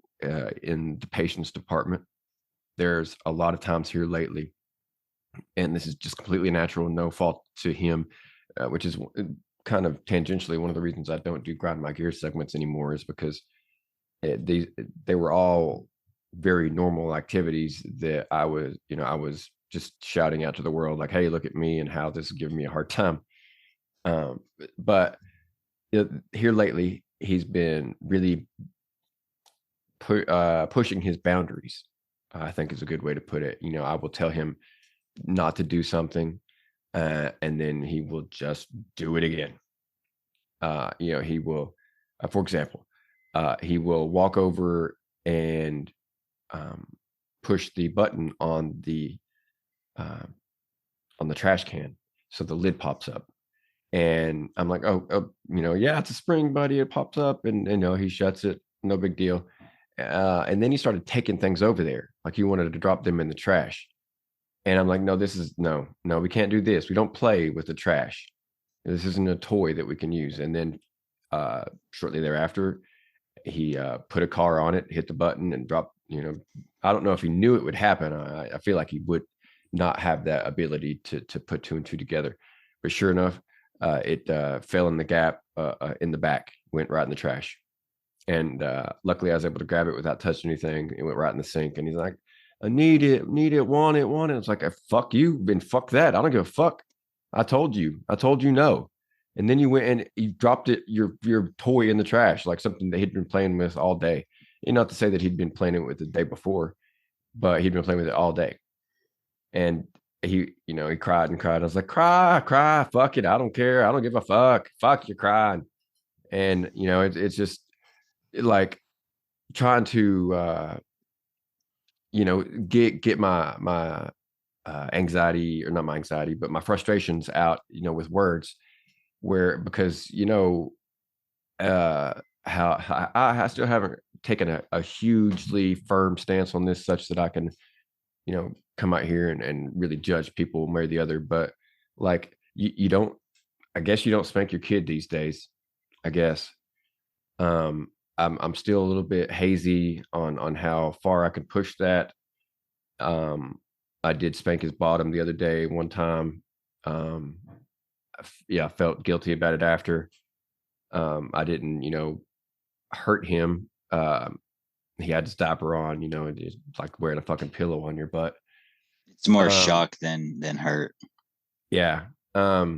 Speaker 1: in the patience department. There's a lot of times here lately, and this is just completely natural, no fault to him, which is kind of tangentially one of the reasons I don't do grind my gear segments anymore, is because they were all very normal activities that I was just shouting out to the world like, hey, look at me and how this is giving me a hard time. But here lately, he's been really pushing his boundaries. I think is a good way to put it. I will tell him not to do something, and then he will just do it again. He will, for example, he will walk over and push the button uh, on the trash can, so the lid pops up. And I'm like, oh, yeah, it's a spring, buddy. It pops up, and he shuts it. No big deal. And then he started taking things over there, like he wanted to drop them in the trash. And I'm like, no, no, we can't do this. We don't play with the trash. This isn't a toy that we can use. And then shortly thereafter, he put a car on it, hit the button, and dropped. I don't know if he knew it would happen. I feel like he would not have that ability to put two and two together. But sure enough, it fell in the gap in the back, went right in the trash. And luckily, I was able to grab it without touching anything. It went right in the sink. And he's like, I need it, want it. It's like, fuck you, and fuck that. I don't give a fuck. I told you no. And then you went and you dropped it, your toy in the trash, like something that he'd been playing with all day. And not to say that he'd been playing it with the day before, but he'd been playing with it all day. And he cried and cried. I was like, cry, fuck it. I don't care. I don't give a fuck. Fuck, you're crying. And it's just like trying to get my anxiety, or not my anxiety, but my frustrations out, with words, because how I still haven't taken a hugely firm stance on this, such that I can come out here and really judge people one way or the other. But like, you don't, I guess you don't spank your kid these days, I guess. I'm still a little bit hazy on how far I can push that. I did spank his bottom the other day one time. I felt guilty about it after. I didn't, hurt him. He had his diaper on, and it's like wearing a fucking pillow on your butt.
Speaker 2: It's more shock than hurt.
Speaker 1: Yeah. But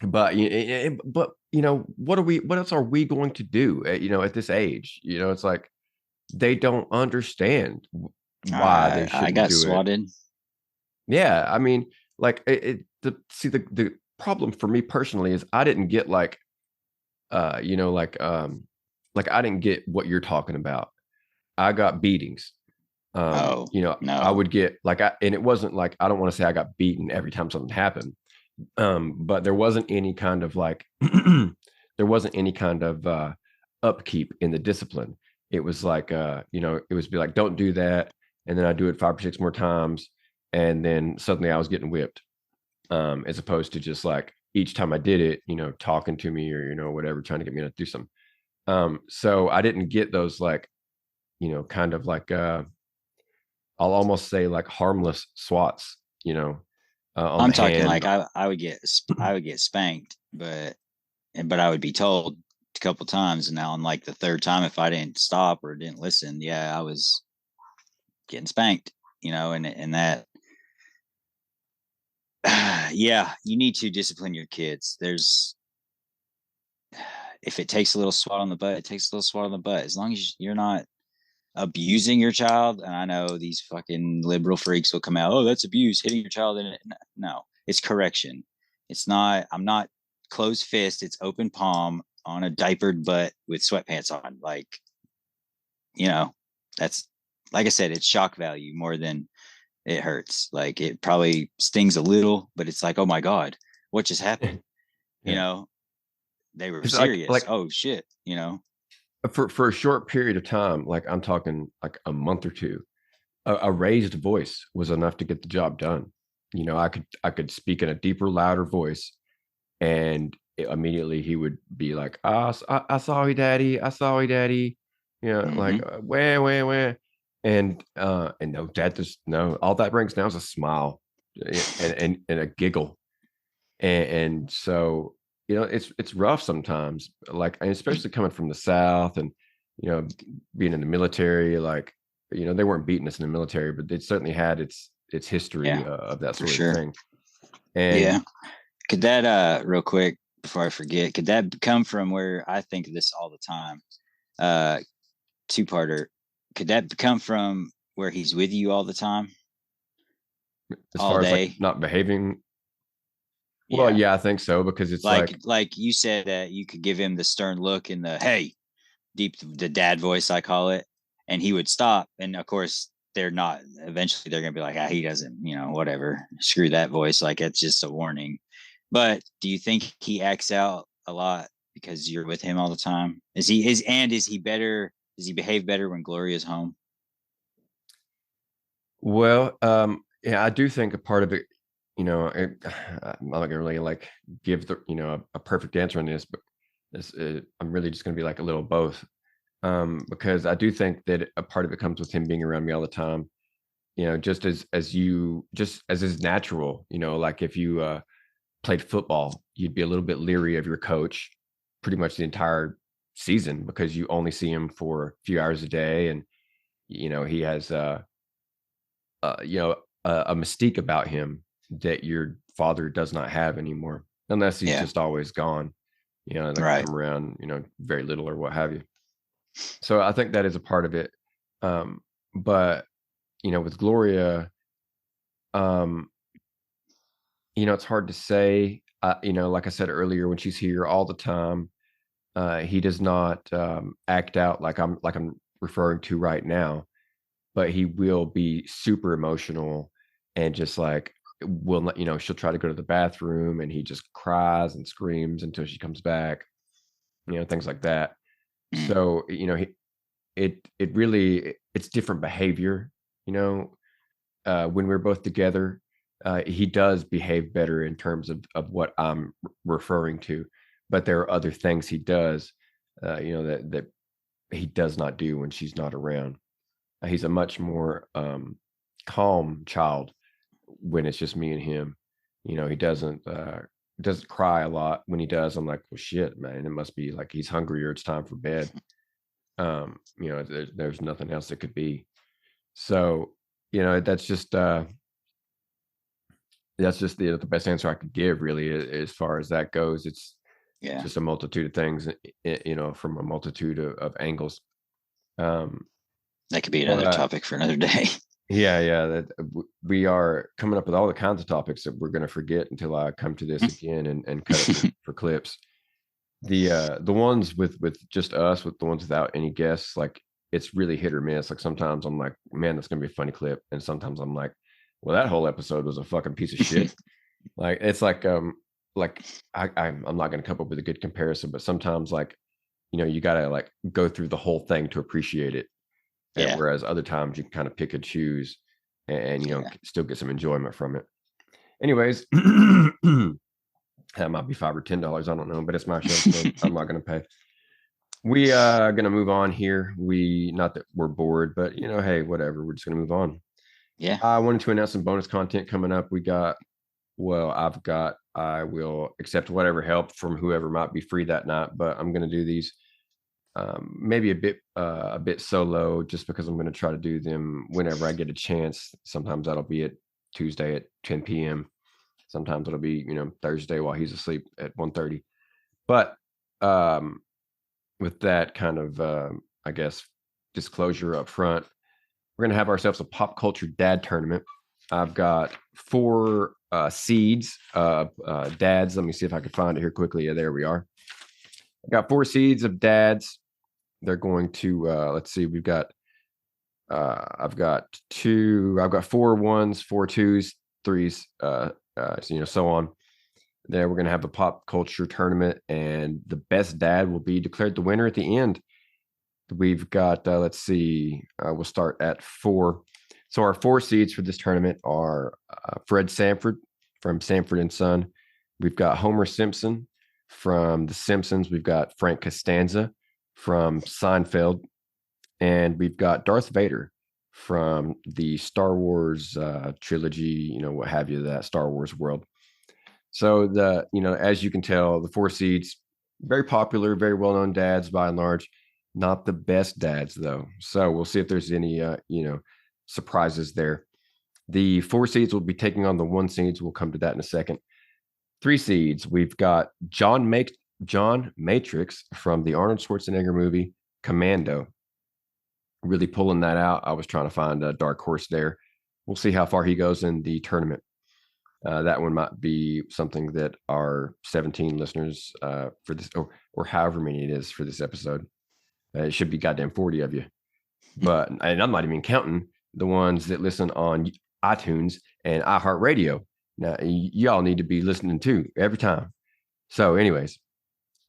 Speaker 1: what else are we going to do at this age? It's like they don't understand why they shouldn't
Speaker 2: I got
Speaker 1: do
Speaker 2: swatted.
Speaker 1: it. Yeah, I mean, like the problem for me personally is I didn't get like I didn't get what you're talking about. I got beatings.
Speaker 2: No.
Speaker 1: I would get and it wasn't like, I don't want to say I got beaten every time something happened. But there wasn't any kind of upkeep in the discipline. It was like it was be like, don't do that, and then I do it 5 or 6 more times, and then suddenly I was getting whipped, as opposed to just like each time I did it, talking to me, or whatever, trying to get me to do something. So I didn't get those kind of I'll almost say like harmless swats,
Speaker 2: I'm talking like I would get spanked, but I would be told a couple times, and now on like the third time, if I didn't stop or didn't listen, I was getting spanked, and that you need to discipline your kids. If it takes a little swat on the butt, it takes a little swat on the butt, as long as you're not abusing your child. And I know these fucking liberal freaks will come out, oh, that's abuse, hitting your child. No, it's correction. It's not, I'm not closed fist, it's open palm on a diapered butt with sweatpants on. Like, that's, like I said, it's shock value more than it hurts. Like, it probably stings a little, but it's like, oh my God, what just happened? They were
Speaker 1: it's
Speaker 2: serious.
Speaker 1: Like,
Speaker 2: oh shit,
Speaker 1: for a short period of time, like I'm talking like a month or two, a raised voice was enough to get the job done. I could speak in a deeper, louder voice, and immediately he would be like, I saw you, daddy. I saw you, daddy. Like, where? And no, dad, just no. All that brings now is a smile and a giggle, and so it's rough sometimes. Like, and especially coming from the South, and being in the military. Like, they weren't beating us in the military, but it certainly had its history of that sort of thing. And
Speaker 2: could that real quick before I forget, could that come from where I think of this all the time? Two-parter. Could that come from where he's with you all the time?
Speaker 1: As far as like not behaving? Well,
Speaker 2: Yeah.
Speaker 1: yeah, I think so because it's like,
Speaker 2: Like you said that you could give him the stern look and the hey, deep the dad voice I call it, and he would stop. And of course, they're not. Eventually, they're gonna be like, ah, he doesn't, whatever. Screw that voice. Like it's just a warning. But do you think he acts out a lot because you're with him all the time? Is he better? Does he behave better when Gloria's home?
Speaker 1: well, yeah, I do think a part of it, I'm not gonna really like give the, a perfect answer on this, but I'm really just gonna be like a little both. Because I do think that a part of it comes with him being around me all the time. Just as is natural. Like if you played football, you'd be a little bit leery of your coach pretty much the entire season because you only see him for a few hours a day, and he has a mystique about him that your father does not have anymore, unless he's
Speaker 2: Yeah,
Speaker 1: just always gone. Like
Speaker 2: right.
Speaker 1: come around, very little or what have you. So I think that is a part of it. Um, but with Gloria, um, it's hard to say. Like I said earlier, when she's here all the time, he does not act out like I'm referring to right now, but he will be super emotional and just like will not, she'll try to go to the bathroom and he just cries and screams until she comes back, things like that.
Speaker 2: Mm,
Speaker 1: So, it really it's different behavior, you know, when we're both together. He does behave better in terms of what I'm referring to, but there are other things he does, that he does not do when she's not around. He's a much more calm child when it's just me and him. He doesn't cry a lot. When he does, I'm like, well, shit, man, it must be like he's hungry or it's time for bed. There's nothing else that could be. So, that's just the best answer I could give, really, as far as that goes. It's
Speaker 2: yeah,
Speaker 1: just a multitude of things, from a multitude of angles. Um,
Speaker 2: that could be another
Speaker 1: but
Speaker 2: topic for another day.
Speaker 1: yeah, yeah, we are coming up with all the kinds of topics that we're going to forget until I come to this again and cut it for clips. The ones with just us, with the ones without any guests, like it's really hit or miss. Like sometimes I'm like, man, that's gonna be a funny clip, and sometimes I'm like, well, that whole episode was a fucking piece of shit. Like it's like I'm not gonna come up with a good comparison, but sometimes like you gotta like go through the whole thing to appreciate it, and
Speaker 2: Yeah,
Speaker 1: whereas other times you can kind of pick and choose, and
Speaker 2: yeah.
Speaker 1: still get some enjoyment from it. Anyways, that might be $5 or $10. I don't know, but it's my show, so I'm not gonna pay. We gonna move on here. We not that we're bored, but hey, whatever. We're just gonna move on.
Speaker 2: Yeah.
Speaker 1: I wanted to announce some bonus content coming up. I will accept whatever help from whoever might be free that night, but I'm gonna do these maybe a bit solo just because I'm gonna try to do them whenever I get a chance. Sometimes that'll be at Tuesday at 10 p.m. Sometimes it'll be, Thursday while he's asleep at 1:30. But um with that kind of I guess disclosure up front, we're gonna have ourselves a pop culture dad tournament. I've got four seeds of dads. Let me see if I can find it here quickly. Yeah, there we are. I got four seeds of dads. They're going to let's see, I've got four ones, four twos, threes, so on. There, we're going to have a pop culture tournament, and the best dad will be declared the winner at the end. We've got, let's see, we'll start at four. So our four seeds for this tournament are Fred Sanford from Sanford and Son. We've got Homer Simpson from The Simpsons. We've got Frank Costanza from Seinfeld. And we've got Darth Vader from the Star Wars trilogy, what have you, that Star Wars world. So as you can tell, the four seeds, very popular, very well-known dads by and large. Not the best dads though. So we'll see if there's any surprises there. The four seeds will be taking on the one seeds. We'll come to that in a second. Three seeds, we've got John Matrix from the Arnold Schwarzenegger movie Commando. Really pulling that out. I was trying to find a dark horse there. We'll see how far he goes in the tournament. That one might be something that our 17 listeners for this, or however many it is for this episode. It should be goddamn 40 of you. But, and I'm not even counting the ones that listen on iTunes and iHeartRadio. Now, y'all need to be listening too every time. So, anyways,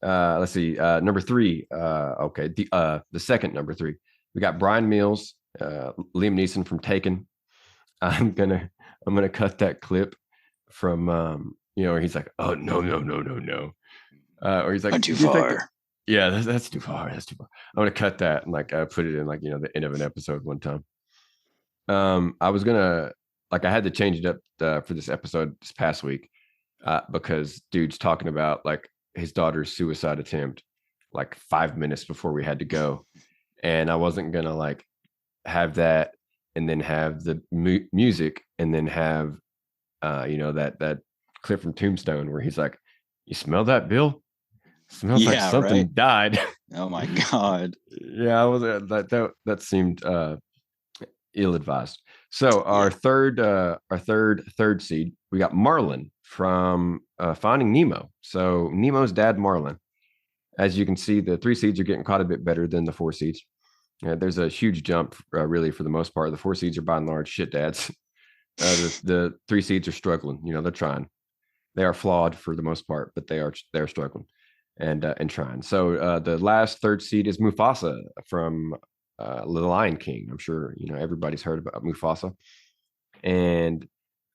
Speaker 1: let's see. Number three. Okay, the second number three. We got Brian Mills, Liam Neeson from Taken. I'm gonna cut that clip from where he's like, "Oh no, no, no, no, no," or he's like,
Speaker 2: "Not too far."
Speaker 1: Yeah, that's too far. That's too far. I'm gonna cut that and like put it in like the end of an episode one time. I was gonna I had to change it up for this episode this past week because dude's talking about like his daughter's suicide attempt like 5 minutes before we had to go, and I wasn't gonna like have that and then have the music and then have that clip from Tombstone where he's like, "You smell that, Bill? Smells like something died."
Speaker 2: Oh my god.
Speaker 1: Yeah, I was that seemed ill-advised. So our third seed, we got Marlin from Finding Nemo. So Nemo's dad, Marlin. As you can see, the 3 seeds are getting quite a bit better than the 4 seeds. There's a huge jump, really, for the most part. The 4 seeds are by and large shit dads. The 3 seeds are struggling. They're trying. They are flawed for the most part, but they're struggling and trying. So the last third seed is Mufasa from The Lion King. I'm sure everybody's heard about Mufasa. And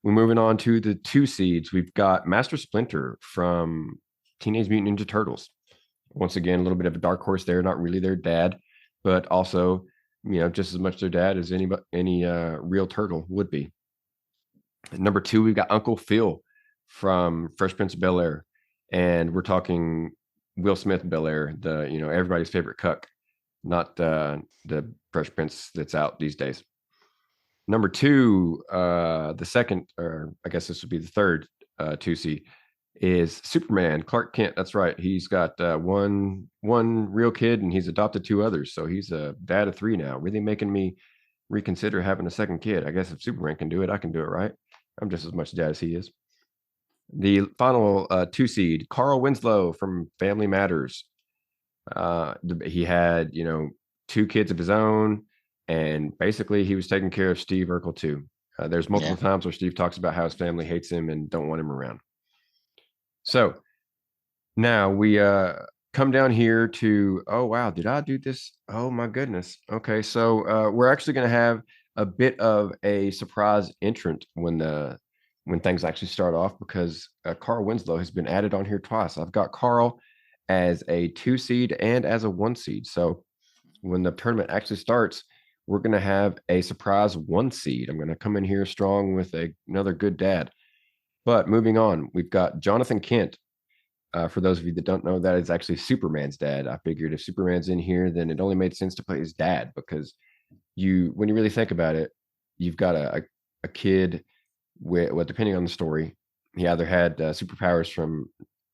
Speaker 1: we're moving on to the 2 seeds. We've got Master Splinter from Teenage Mutant Ninja Turtles. Once again, a little bit of a dark horse there. Not really their dad, but also just as much their dad as any real turtle would be. Number 2, we've got Uncle Phil from Fresh Prince of Bel-Air, and we're talking Will Smith Bel-Air, the everybody's favorite cuck, not the Fresh Prince that's out these days. Number 2, the second, or I guess this would be the third 2 seed, is Superman, Clark Kent. That's right. He's got one real kid, and he's adopted 2 others, so he's a dad of 3 now. Really making me reconsider having a second kid. I guess if Superman can do it, I can do it, right? I'm just as much dad as he is. The final 2 seed, Carl Winslow from Family Matters. He had 2 kids of his own, and basically he was taking care of Steve Urkel too. There's multiple times where Steve talks about how his family hates him and don't want him around. So now we come down here to, oh wow, did I do this? Oh my goodness. Okay, so we're actually going to have a bit of a surprise entrant when things actually start off, because Carl Winslow has been added on here twice. I've got Carl as a 2 seed and as a 1 seed. So when the tournament actually starts, we're going to have a surprise 1 seed. I'm going to come in here strong with another good dad. But moving on, we've got Jonathan Kent. For those of you that don't know, that is actually Superman's dad. I figured if Superman's in here, then it only made sense to play his dad, because when you really think about it, you've got a kid with, well, depending on the story, he either had superpowers from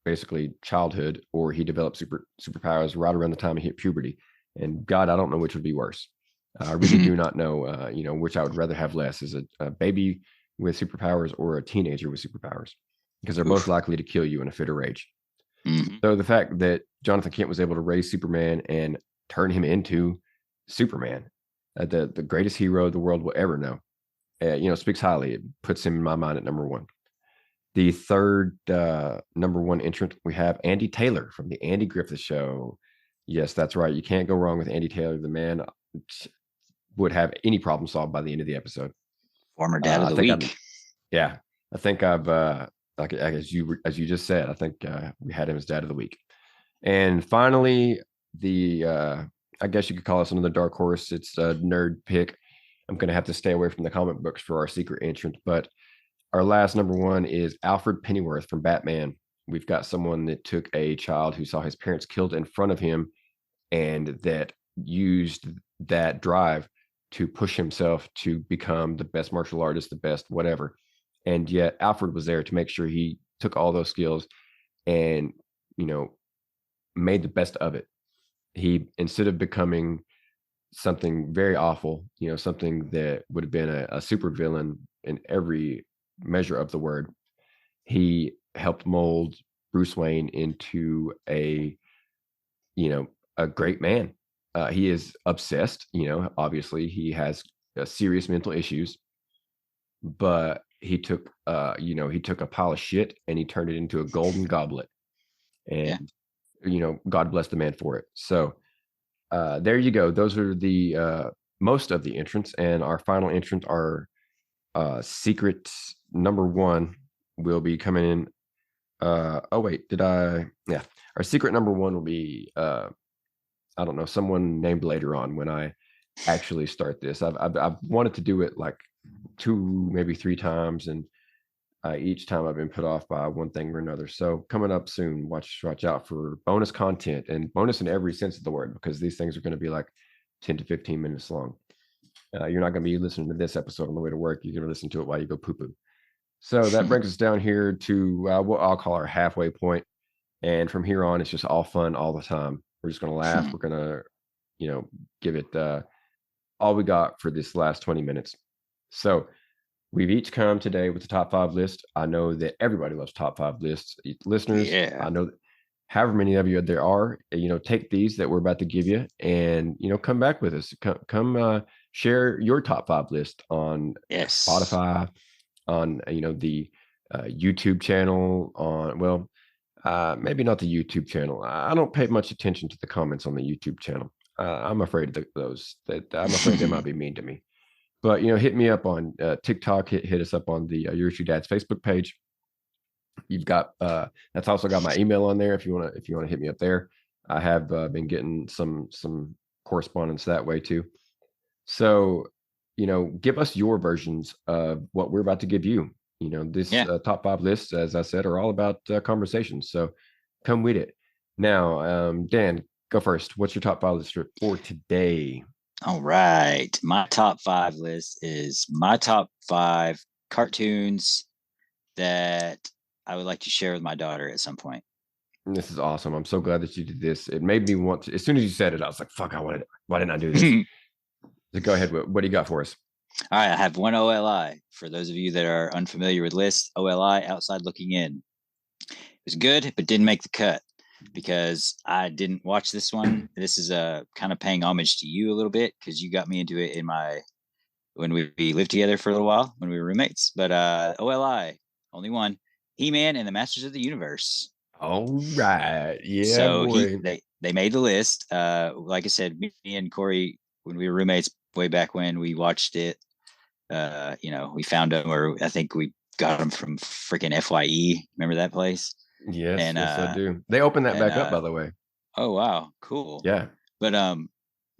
Speaker 1: basically childhood, or he developed superpowers right around the time he hit puberty. And God, I don't know which would be worse. I really do not know, which I would rather have less, is a baby with superpowers or a teenager with superpowers, because they're both likely to kill you in a fit of rage.
Speaker 2: Mm-hmm.
Speaker 1: So the fact that Jonathan Kent was able to raise Superman and turn him into Superman, the greatest hero the world will ever know, speaks highly. It puts him in my mind at number 1. The third number 1 entrant, we have Andy Taylor from the Andy Griffith Show. Yes, that's right. You can't go wrong with Andy Taylor. The man would have any problem solved by the end of the episode.
Speaker 2: Former dad of the week.
Speaker 1: I think I've as you just said, I think we had him as dad of the week. And finally, I guess you could call us another dark horse. It's a nerd pick. I'm going to have to stay away from the comic books for our secret entrant, but our last number 1 is Alfred Pennyworth from Batman. We've got someone that took a child who saw his parents killed in front of him, and that used that drive to push himself to become the best martial artist, the best whatever. And yet Alfred was there to make sure he took all those skills and, made the best of it. He, instead of becoming something very awful, something that would have been a super villain in every measure of the word, he helped mold Bruce Wayne into a, you know, a great man. He is obsessed, you know, obviously he has serious mental issues, but he took, you know, he took a pile of shit and he turned it into a golden goblet.
Speaker 2: Yeah.
Speaker 1: And, you know, God bless the man for it. So there you go. Those are the most of the entrants, and our final entrant, our secret number one, will be coming in. Oh wait, did I? Yeah, our secret number one will be I don't know, someone named later on when I actually start this. I've wanted to do it like 2, maybe 3 times, and each time I've been put off by one thing or another. So coming up soon, watch out for bonus content, and bonus in every sense of the word, because these things are going to be like 10 to 15 minutes long. You're not going to be listening to this episode on the way to work. You're going to listen to it while you go poo poo. So that brings us down here to what I'll call our halfway point. And from here on, it's just all fun all the time. We're just going to laugh. We're going to, you know, give it all we got for this last 20 minutes. So we've each come today with the top 5 list. I know that everybody loves top 5 lists. Listeners,
Speaker 2: Yeah.
Speaker 1: I know that however many of you there are, you know, take these that we're about to give you and, you know, come back with us. Come share your top 5 list on
Speaker 2: Yes.
Speaker 1: Spotify, on, you know, the YouTube channel, on, well, maybe not the YouTube channel. I don't pay much attention to the comments on the YouTube channel. I'm afraid of those. That I'm afraid they might be mean to me. But you know, hit me up on TikTok. Hit us up on the Your Issue Dad's Facebook page. You've got that's also got my email on there if you want to hit me up there. I have been getting some correspondence that way too. So, you know, give us your versions of what we're about to give you. You know, this top 5 lists, as I said, are all about conversations. So come with it. Now, Dan, go first. What's your top 5 list for today?
Speaker 2: All right. My top 5 list is my top 5 cartoons that I would like to share with my daughter at some point.
Speaker 1: And this is awesome. I'm so glad that you did this. It made me want to, as soon as you said it, I was like, fuck, why didn't I do this? So go ahead. What do you got for us?
Speaker 2: All right. I have one OLI. For those of you that are unfamiliar with lists, OLI, Outside Looking In. It was good, but didn't make the cut because I didn't watch this one. This is a kind of paying homage to you a little bit because you got me into it when we lived together for a little while when we were roommates. But OLI, only one, He-Man and the Masters of the Universe.
Speaker 1: All right. Yeah.
Speaker 2: So
Speaker 1: boy.
Speaker 2: they made the list. Like I said, me and Corey, when we were roommates way back when, we watched it. You know, we found them, or I think we got them from freaking FYE. Remember that place?
Speaker 1: Yes, and, yes, I do. They opened that back up, by the way.
Speaker 2: Oh wow, cool.
Speaker 1: Yeah.
Speaker 2: But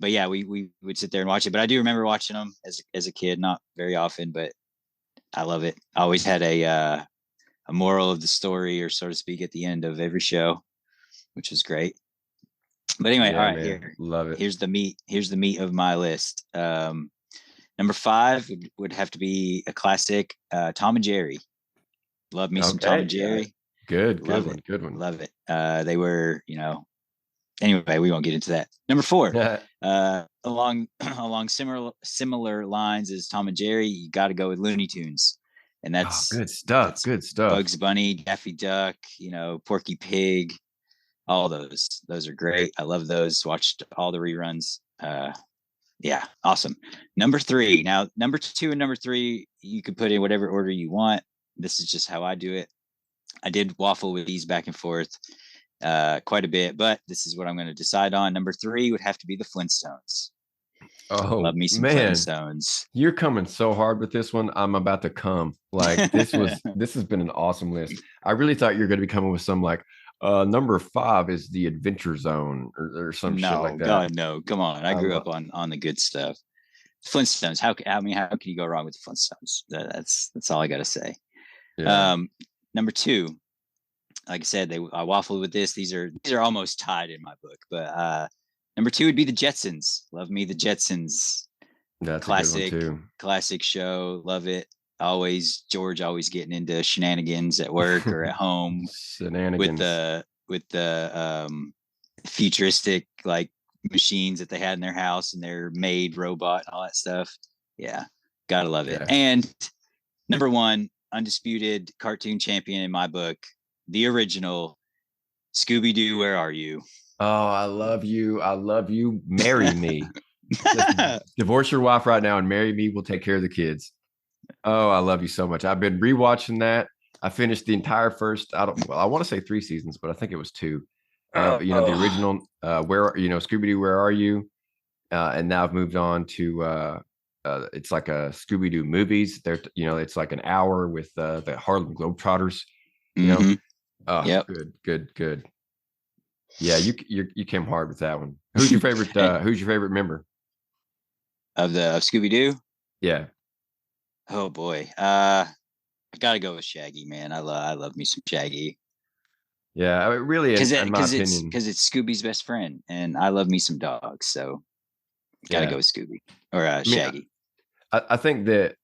Speaker 2: yeah, we would sit there and watch it. But I do remember watching them as a kid, not very often, but I love it. I always had a moral of the story, or so to speak, at the end of every show, which was great. But anyway, all right, here,
Speaker 1: love it.
Speaker 2: Here's the meat of my list. Number 5 would have to be a classic, Tom and Jerry. Love me some Tom and Jerry.
Speaker 1: Yeah. Good one.
Speaker 2: Love it. They were, you know, anyway, we won't get into that. Number 4, along similar lines as Tom and Jerry, you got to go with Looney Tunes, and that's
Speaker 1: good stuff. Good stuff.
Speaker 2: Bugs Bunny, Daffy Duck, you know, Porky Pig, all those are great. I love those. Watched all the reruns. Yeah, awesome. Number 3. Now, number 2 and number 3, you could put in whatever order you want. This is just how I do it. I did waffle with these back and forth quite a bit, but this is what I'm going to decide on. Number 3 would have to be the Flintstones.
Speaker 1: Oh,
Speaker 2: love me some Flintstones.
Speaker 1: You're coming so hard with this one. I'm about to come. Like this has been an awesome list. I really thought you were going to be coming with some like number 5 is the Adventure Zone or some shit like that.
Speaker 2: God, no, come on. I grew up on the good stuff. Flintstones. How can you go wrong with the Flintstones? That's all I got to say. Yeah. Number 2, like I said, I waffled with this. These are almost tied in my book, but number 2 would be the Jetsons. Love me the Jetsons.
Speaker 1: That's
Speaker 2: classic,
Speaker 1: a good one too.
Speaker 2: Classic show. Love it. George always getting into shenanigans at work or at home with the futuristic like machines that they had in their house and their maid robot and all that stuff. Yeah, gotta love it. And number 1, undisputed cartoon champion in my book, the original Scooby-Doo. Where are you?
Speaker 1: Oh, I love you. I love you. Marry me. Just divorce your wife right now and marry me. We'll take care of the kids. Oh, I love you so much. I've been rewatching that. I finished the entire first. I want to say 3 seasons, but I think it was two. The
Speaker 2: Oh,
Speaker 1: original. Scooby Doo, where are you? And now I've moved on to. It's like a Scooby Doo movies. It's like an hour with the Harlem Globetrotters. You know,
Speaker 2: mm-hmm.
Speaker 1: oh,
Speaker 2: Yep.
Speaker 1: good. Yeah, you came hard with that one. Who's your favorite? Who's your favorite member?
Speaker 2: Of Scooby-Doo.
Speaker 1: Yeah,
Speaker 2: Oh boy. I gotta go with Shaggy, man. I love me some Shaggy.
Speaker 1: yeah. It really, in my opinion,
Speaker 2: Because it's Scooby's best friend, and I love me some dogs, so gotta
Speaker 1: yeah.
Speaker 2: go with Scooby or
Speaker 1: I mean,
Speaker 2: Shaggy.
Speaker 1: I think that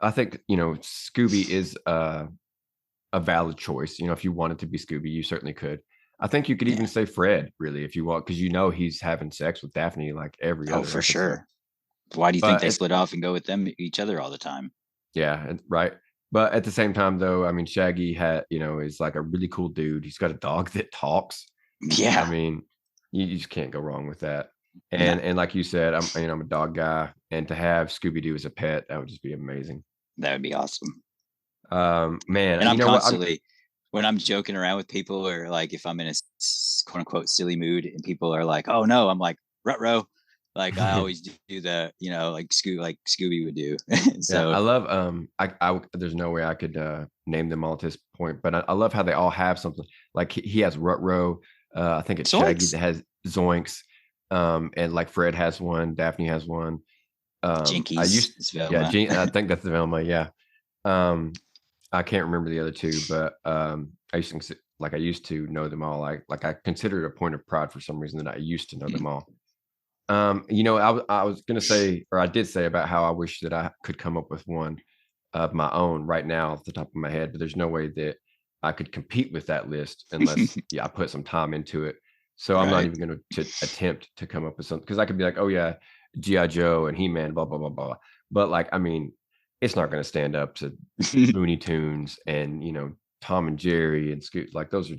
Speaker 1: Scooby is a valid choice. If you wanted to be Scooby, you certainly could. I think you could
Speaker 2: Yeah.
Speaker 1: even say Fred, really, if you want, because he's having sex with Daphne like every
Speaker 2: Oh,
Speaker 1: other
Speaker 2: for
Speaker 1: episode.
Speaker 2: sure. Why do you think
Speaker 1: But
Speaker 2: they split off and go with them each other all the time?
Speaker 1: yeah, right. But at the same time, though, I mean, Shaggy is like a really cool dude. He's got a dog that talks. I
Speaker 2: Yeah.
Speaker 1: mean, you just can't go wrong with that.
Speaker 2: No,
Speaker 1: And like you said, I'm a dog guy, and to have Scooby Doo as a pet, that would just be amazing.
Speaker 2: that would be awesome.
Speaker 1: Man,
Speaker 2: And
Speaker 1: you
Speaker 2: I'm
Speaker 1: know what? I'm
Speaker 2: constantly when I'm joking around with people, or like if I'm in a quote unquote silly mood and people are like, "Oh no," I'm like, "Rut-row." Like I always do the, like Scooby would do.
Speaker 1: Yeah, I
Speaker 2: So
Speaker 1: love there's no way I could name them all at this point, but I love how they all have something. Like he has Rutro, I think it's Shaggy
Speaker 2: Zoinks,
Speaker 1: that has Zoinks, and like Fred has one, Daphne has one. I
Speaker 2: Jinkies,
Speaker 1: used
Speaker 2: it's
Speaker 1: Yeah,
Speaker 2: Velma.
Speaker 1: I think that's the Velma, yeah. I can't remember the other two, but I used to know them all. I consider it a point of pride for some reason that I used to know them all. I was gonna say, or I did say about how I wish that I could come up with one of my own right now off the top of my head, but there's no way that I could compete with that list unless, I put some time into it. So I'm not
Speaker 2: Right.
Speaker 1: even going to attempt to come up with something because I could be like, oh yeah, GI Joe and He Man, blah blah blah blah. But like, I mean, it's not going to stand up to Looney Tunes and Tom and Jerry and Scoot. Like those are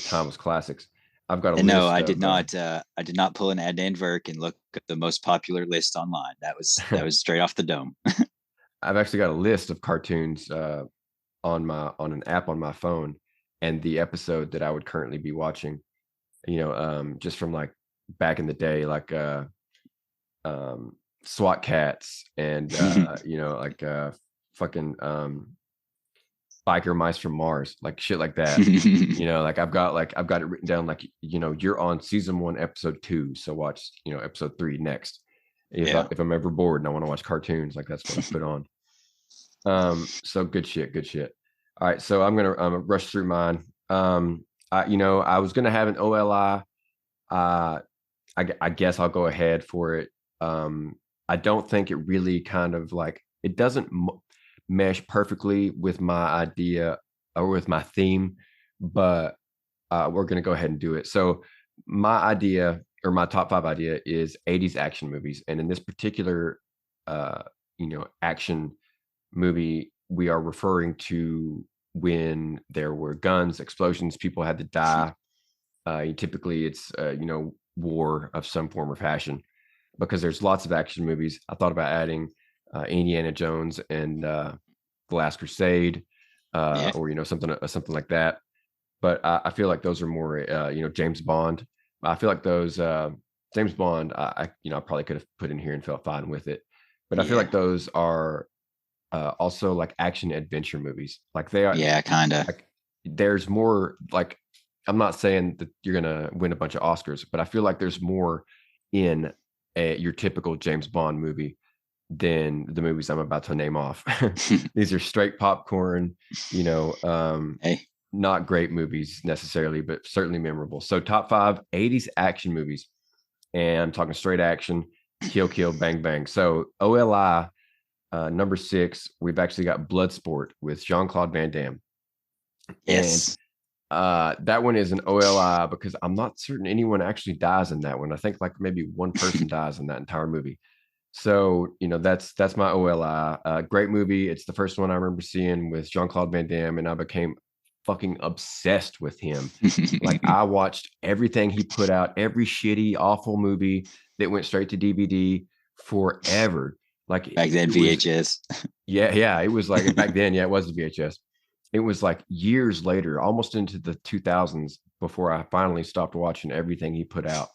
Speaker 1: timeless classics. I've got a
Speaker 2: And no,
Speaker 1: list of.
Speaker 2: I did not pull an Ad Verk and look at the most popular list online. That was straight off the dome.
Speaker 1: I've actually got a list of cartoons on an app on my phone, and the episode that I would currently be watching, just from like back in the day, like SWAT cats and like fucking biker mice from Mars, like shit like that. Like I've got it written down like, you're on season 1, episode 2. So watch, episode 3 next.
Speaker 2: Yeah.
Speaker 1: If I'm ever bored and I want to watch cartoons, like that's what I put on. So good shit, good shit. All right, so I'm gonna rush through mine. I was gonna have an OLI. I guess I'll go ahead for it. I don't think it really kind of like it doesn't mesh perfectly with my idea or with my theme, but we're gonna go ahead and do it. So my idea or my top 5 idea is 80s action movies, and in this particular action movie, we are referring to when there were guns, explosions, people had to die. Typically, it's war of some form or fashion because there's lots of action movies. I thought about adding Indiana Jones and The Last Crusade,
Speaker 2: Yeah.
Speaker 1: or something like that. But I feel like those are more James Bond. I feel like those James Bond. I probably could have put in here and felt fine with it. But I feel
Speaker 2: Yeah.
Speaker 1: like those are also like action adventure movies. Like they are
Speaker 2: Yeah, kinda.
Speaker 1: like there's more like I'm not saying that you're gonna win a bunch of Oscars, but I feel like there's more in your typical James Bond movie than the movies I'm about to name off. These are straight popcorn,
Speaker 2: Hey.
Speaker 1: not great movies necessarily, but certainly memorable. So top 5 80s action movies, and I'm talking straight action, kill, kill, bang, bang. So OLI number 6, we've actually got Bloodsport with Jean-Claude Van Damme. And
Speaker 2: Yes.
Speaker 1: that one is an OLI because I'm not certain anyone actually dies in that one. I think like maybe one person dies in that entire movie. So, that's my OLI. Great movie. It's the first one I remember seeing with Jean-Claude Van Damme, and I became fucking obsessed with him. Like I watched everything he put out, every shitty, awful movie that went straight to DVD forever. Like
Speaker 2: Back then,
Speaker 1: it was,
Speaker 2: VHS.
Speaker 1: yeah. It was like back then, yeah, it was the VHS. It was like years later, almost into the 2000s, before I finally stopped watching everything he put out.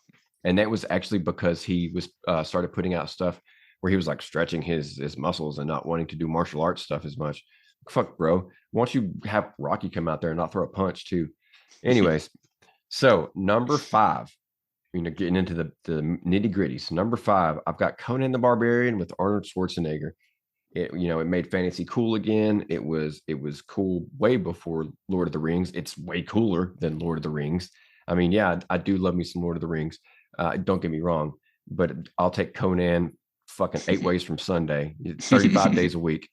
Speaker 1: And that was actually because he was started putting out stuff where he was like stretching his muscles and not wanting to do martial arts stuff as much. Fuck, bro. Why don't you have Rocky come out there and not throw a punch too? Anyways, so number 5, getting into the nitty gritties. Number 5, I've got Conan the Barbarian with Arnold Schwarzenegger. It made fantasy cool again. It was cool way before Lord of the Rings. It's way cooler than Lord of the Rings. I mean, yeah, I do love me some Lord of the Rings. Don't get me wrong, but I'll take Conan fucking 8 ways from Sunday, 35 days a week.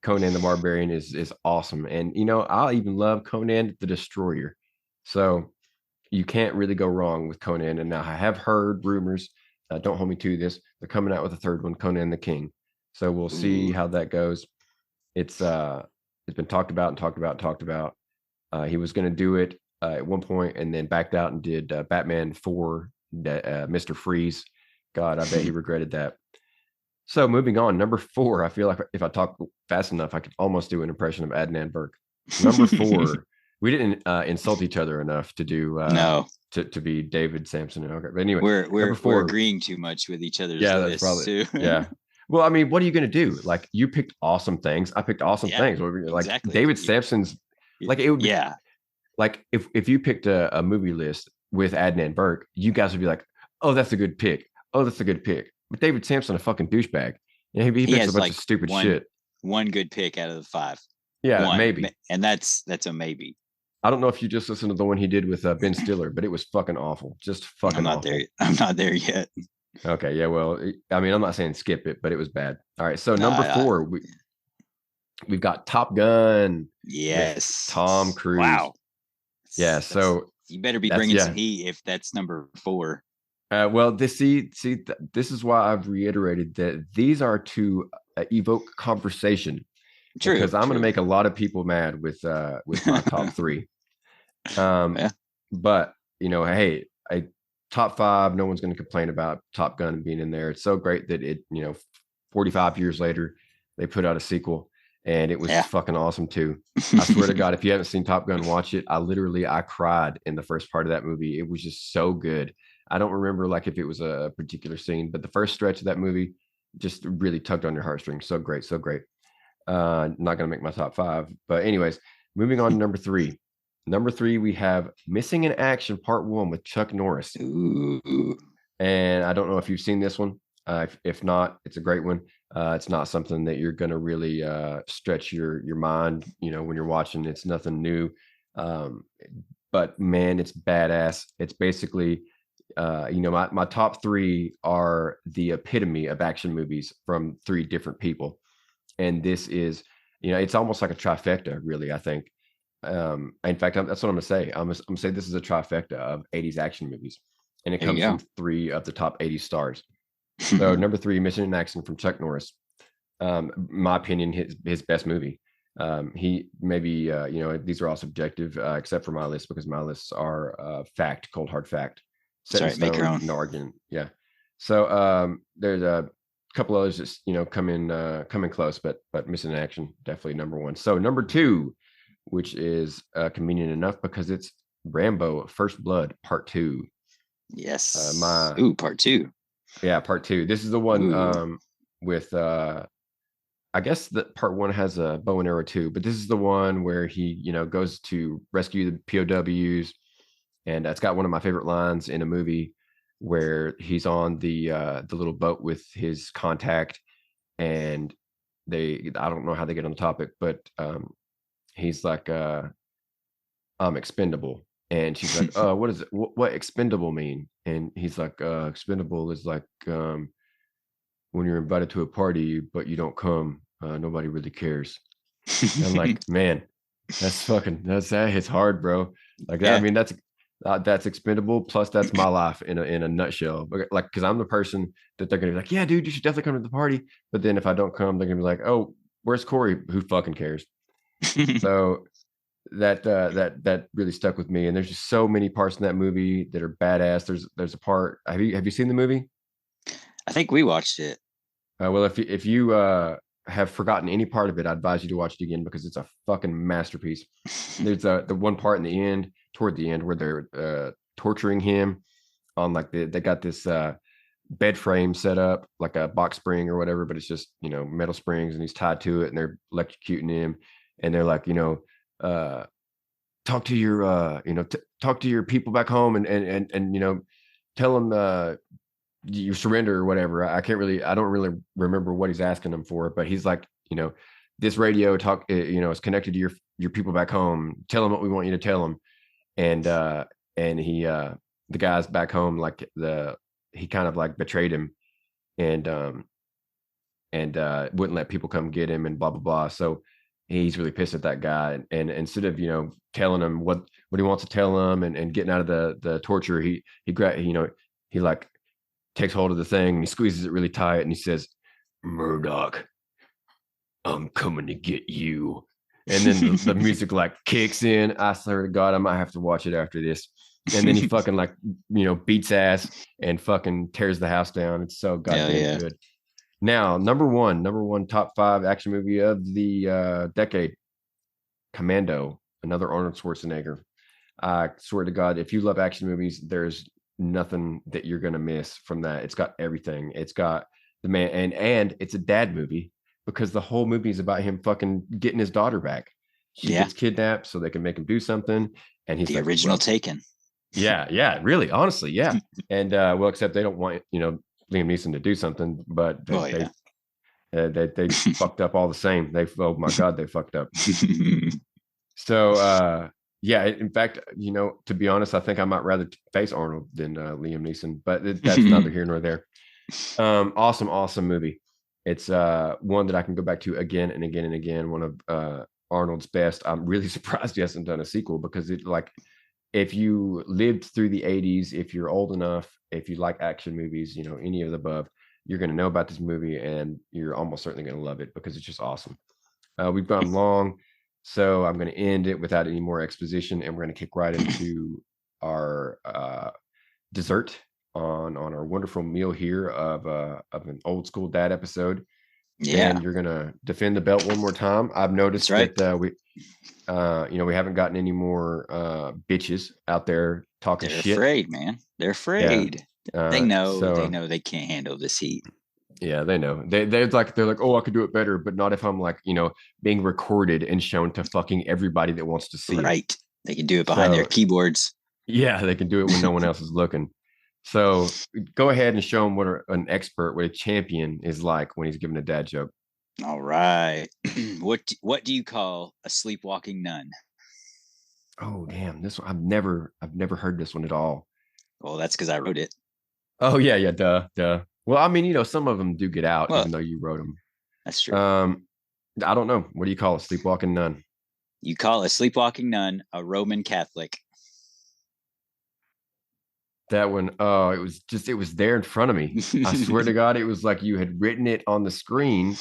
Speaker 1: Conan the Barbarian is awesome. And I'll even love Conan the Destroyer. So you can't really go wrong with Conan. And now I have heard rumors, don't hold me to this, they're coming out with a third one, Conan the King. So we'll see how that goes. It's been talked about and talked about and talked about. He was going to do it at one point and then backed out and did Batman 4, Mr. Freeze. God, I bet he regretted that. So moving on, number 4, I feel like if I talk fast enough, I could almost do an impression of Adnan Burke. Number 4, we didn't insult each other enough to do
Speaker 2: No,
Speaker 1: to be David Sampson. Okay, but anyway,
Speaker 2: we're agreeing too much with each other's
Speaker 1: yeah,
Speaker 2: lists
Speaker 1: that's probably
Speaker 2: too.
Speaker 1: yeah. Well, I mean, what are you going to do? Like, you picked awesome things. I picked awesome
Speaker 2: Yeah,
Speaker 1: things. Like
Speaker 2: exactly.
Speaker 1: David Sampson's, like it would be
Speaker 2: Yeah,
Speaker 1: like if you picked a movie list with Adnan Burke, you guys would be like, oh, that's a good pick. Oh, that's a good pick. But David Sampson, a fucking douchebag. Yeah, he
Speaker 2: he
Speaker 1: picks a
Speaker 2: has
Speaker 1: bunch
Speaker 2: like
Speaker 1: of stupid shit.
Speaker 2: one good pick out of the 5.
Speaker 1: Yeah,
Speaker 2: One,
Speaker 1: maybe.
Speaker 2: and that's a maybe.
Speaker 1: I don't know if you just listened to the one he did with Ben Stiller, but it was fucking awful. Just fucking
Speaker 2: I'm not
Speaker 1: awful.
Speaker 2: there. I'm not there yet.
Speaker 1: Okay, yeah, well, I mean, I'm not saying skip it, but it was bad. All right, so number 4, we've got Top Gun with
Speaker 2: Yes.
Speaker 1: Tom Cruise.
Speaker 2: Wow.
Speaker 1: Yeah, so
Speaker 2: you better be bringing some heat if that's number 4.
Speaker 1: Well, this is why I've reiterated that these are to evoke conversation.
Speaker 2: True,
Speaker 1: because I'm going to make a lot of people mad with my top 3.
Speaker 2: Yeah.
Speaker 1: But hey, top 5, no one's going to complain about Top Gun being in there. It's so great that it 45 years later they put out a sequel and it was fucking awesome too. I swear to God, if you haven't seen Top Gun, watch it. I cried in the first part of that movie. It was just so good. I don't remember like if it was a particular scene, but the first stretch of that movie just really tugged on your heartstrings. So great, so great. Not gonna make my top 5, but anyways, moving on to number 3. Number 3, we have Missing in Action Part 1 with Chuck Norris.
Speaker 2: Ooh.
Speaker 1: And I don't know if you've seen this one. If not, it's a great one. It's not something that you're gonna really stretch your mind, when you're watching. It's nothing new. But man, it's badass. It's basically my top 3 are the epitome of action movies from 3 different people. And this is, it's almost like a trifecta, really, I think. In fact, that's what I'm gonna say. I'm gonna say this is a trifecta of 80s action movies, and it comes from 3 of the top 80 stars. So number 3, Mission in Action from Chuck Norris. My opinion, his best movie. He maybe these are all subjective, except for my list, because my lists are fact, cold hard fact.
Speaker 2: Sorry, make your own.
Speaker 1: No argument. Yeah. So there's a couple others just coming close, but Missing in Action definitely number 1. So number 2, which is convenient enough because it's Rambo First Blood Part 2.
Speaker 2: Yes. Part 2.
Speaker 1: Yeah, Part 2. This is the one with I guess that Part 1 has a bow and arrow too, but this is the one where he goes to rescue the POWs, and it's got one of my favorite lines in a movie where he's on the little boat with his contact, and I don't know how they get on the topic, but he's like, I'm expendable. And she's like, what is it? What expendable mean? And he's like, expendable is like when you're invited to a party, but you don't come, nobody really cares. And I'm like, man, that hits hard, bro. Like, I mean, that's That's expendable. Plus, that's my life in a nutshell. Like, because I'm the person that they're gonna be like, yeah, dude, you should definitely come to the party. But then if I don't come, they're gonna be like, oh, where's Corey? Who fucking cares? So that really stuck with me. And there's just so many parts in that movie that are badass. There's a part. Have you seen the movie?
Speaker 2: I think we watched it.
Speaker 1: Well, if you have forgotten any part of it, I advise you to watch it again because it's a fucking masterpiece. There's the one part in the end, toward the end, where they're torturing him on like they got this bed frame set up like a box spring or whatever, but it's just metal springs and he's tied to it and they're electrocuting him and they're like talk to your talk to your people back home and tell them you surrender or whatever. I don't really remember what he's asking them for, but he's like, this radio talk, is connected to your people back home. Tell them what we want you to tell them. And he, the guys back home, like he kind of like betrayed him and wouldn't let people come get him and blah, blah, blah. So he's really pissed at that guy. And instead of, telling him what he wants to tell him and getting out of the torture, he like takes hold of the thing and he squeezes it really tight and he says, Murdoch, I'm coming to get you. And then the music like kicks in. I swear to God, I might have to watch it after this. And then he fucking like, beats ass and fucking tears the house down. It's so goddamn good. Now, number one top 5 action movie of the decade, Commando, another Arnold Schwarzenegger. I swear to God, if you love action movies, there's nothing that you're gonna miss from that. It's got everything. It's got the man, and it's a dad movie because the whole movie is about him fucking getting his daughter back. She gets kidnapped so they can make him do something, and he's
Speaker 2: the
Speaker 1: like,
Speaker 2: original Taken.
Speaker 1: Yeah, really, honestly, yeah. And well, except they don't want Liam Neeson to do something, but they fucked up all the same. Oh my God, they fucked up. So yeah, in fact, to be honest, I think I might rather face Arnold than Liam Neeson, but that's neither here nor there. Awesome movie. It's one that I can go back to again and again and again. One of Arnold's best. I'm really surprised he hasn't done a sequel because if you lived through the 80s, if you're old enough, if you like action movies, any of the above, you're going to know about this movie and you're almost certainly going to love it because it's just awesome. We've gone long. So I'm going to end it without any more exposition, and we're going to kick right into our dessert on our wonderful meal here of an old school dad episode.
Speaker 2: Yeah,
Speaker 1: and you're going to defend the belt one more time. I've noticed that we haven't gotten any more bitches out there talking shit.
Speaker 2: They're afraid, man. They're afraid. Yeah. They know they can't handle this heat.
Speaker 1: Yeah, they know. They're like, oh, I could do it better, but not if I'm like, being recorded and shown to fucking everybody that wants to see.
Speaker 2: Right. They can do it behind their keyboards.
Speaker 1: Yeah, they can do it when no one else is looking. So go ahead and show them what an expert, what a champion is like when he's giving a dad joke.
Speaker 2: All right. What do you call a sleepwalking nun?
Speaker 1: Oh, damn. This one, I've never heard this one at all.
Speaker 2: Well, that's because I wrote it.
Speaker 1: Oh, yeah. Duh. Well, I mean, some of them do get out, even though you wrote them.
Speaker 2: That's true.
Speaker 1: I don't know. What do you call a sleepwalking nun?
Speaker 2: You call a sleepwalking nun a Roman Catholic.
Speaker 1: That one, it was there in front of me. I swear to God, it was like you had written it on the screen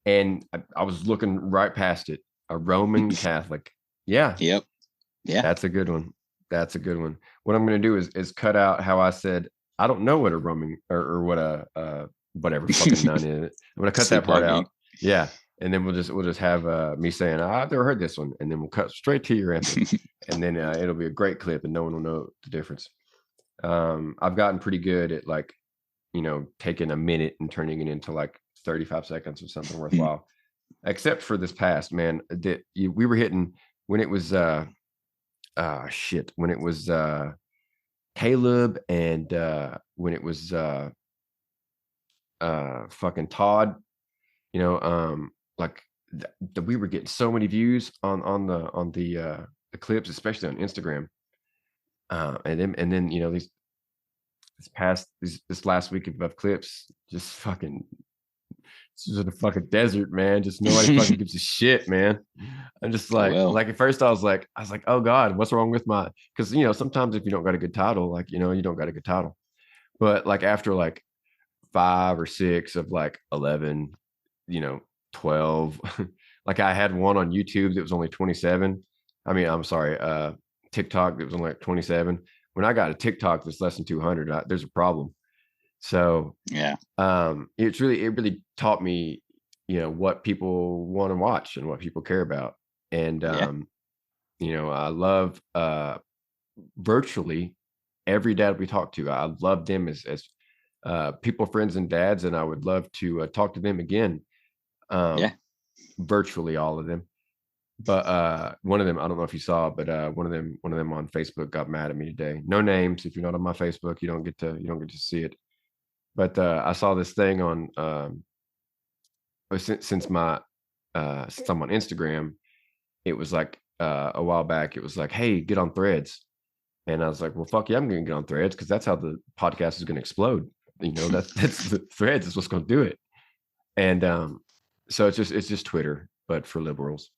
Speaker 1: and I was looking right past it. A Roman Catholic. Yeah.
Speaker 2: Yep. Yeah.
Speaker 1: That's a good one. What I'm going to do is cut out how I said, I don't know what a Roman or what a whatever fucking nun is. I'm going to cut that part out. Yeah. And then we'll just have me saying, I've never heard this one. And then we'll cut straight to your answer. And then it'll be a great clip and no one will know the difference. I've gotten pretty good at taking a minute and turning it into like 35 seconds of something worthwhile, except for this past, man, we were hitting when it was, when it was, Caleb and, when it was, fucking Todd, we were getting so many views on the clips, especially on Instagram. And then this last week of clips just fucking This is in a fucking desert, man. Just nobody fucking gives a shit, man. I'm just
Speaker 2: Well,
Speaker 1: like at first I was like, oh God, what's wrong with my? Because sometimes if you don't got a good title, like you don't got a good title. But like after like 5 or 6 of like 11, 12, like I had one on YouTube that was only 27. I mean, I'm sorry, TikTok that was only like 27. When I got a TikTok that's less than 200, there's a problem. So
Speaker 2: yeah,
Speaker 1: it really taught me, what people want to watch and what people care about. And
Speaker 2: yeah,
Speaker 1: I love virtually every dad we talk to. I love them as people, friends, and dads, and I would love to talk to them again.
Speaker 2: yeah.
Speaker 1: Virtually all of them. But one of them, I don't know if you saw, but one of them on Facebook got mad at me today. No names. If you're not on my Facebook, you don't get to see it. But I saw this thing on since I'm on Instagram. It was like a while back. It was like, hey, get on Threads. And I was like, well, fuck yeah, I'm going to get on Threads because that's how the podcast is going to explode. That's the Threads is what's going to do it. And so it's just Twitter, but for liberals.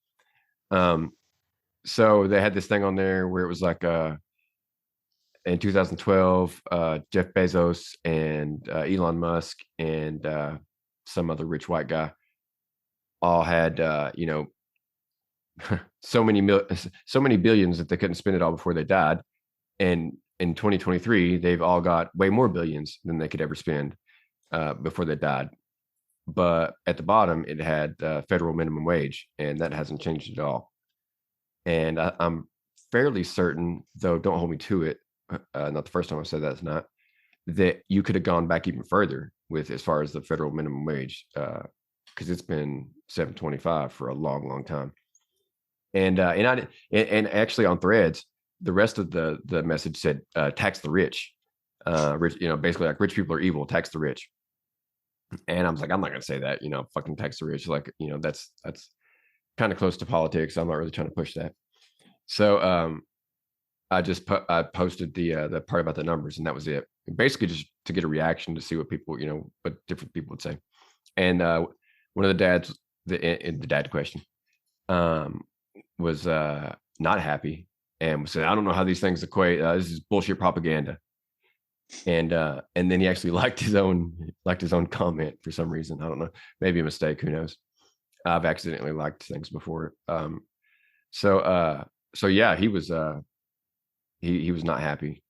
Speaker 1: So they had this thing on there where it was like in 2012, Jeff Bezos and Elon Musk and some other rich white guy all had so many billions that they couldn't spend it all before they died. And in 2023, they've all got way more billions than they could ever spend before they died. But at the bottom, it had federal minimum wage, and that hasn't changed at all. And I'm fairly certain, though don't hold me to it, not the first time I said that, it's not, that you could have gone back even further with as far as the federal minimum wage, because it's been 7.25 for a long, long time. And actually on Threads, the rest of the message said tax the rich. Rich, basically like rich people are evil, tax the rich. And I was like, I'm not gonna say that, fucking tax the rich. Like, that's kind of close to politics. I'm not really trying to push that. So I posted the part about the numbers, and that was it. Basically, just to get a reaction to see what people, what different people would say. And one of the dads, the dad question, was not happy and said, I don't know how these things equate. This is bullshit propaganda. And then he actually liked his own comment for some reason. I don't know, maybe a mistake. Who knows? I've accidentally liked things before. So yeah, he was he was not happy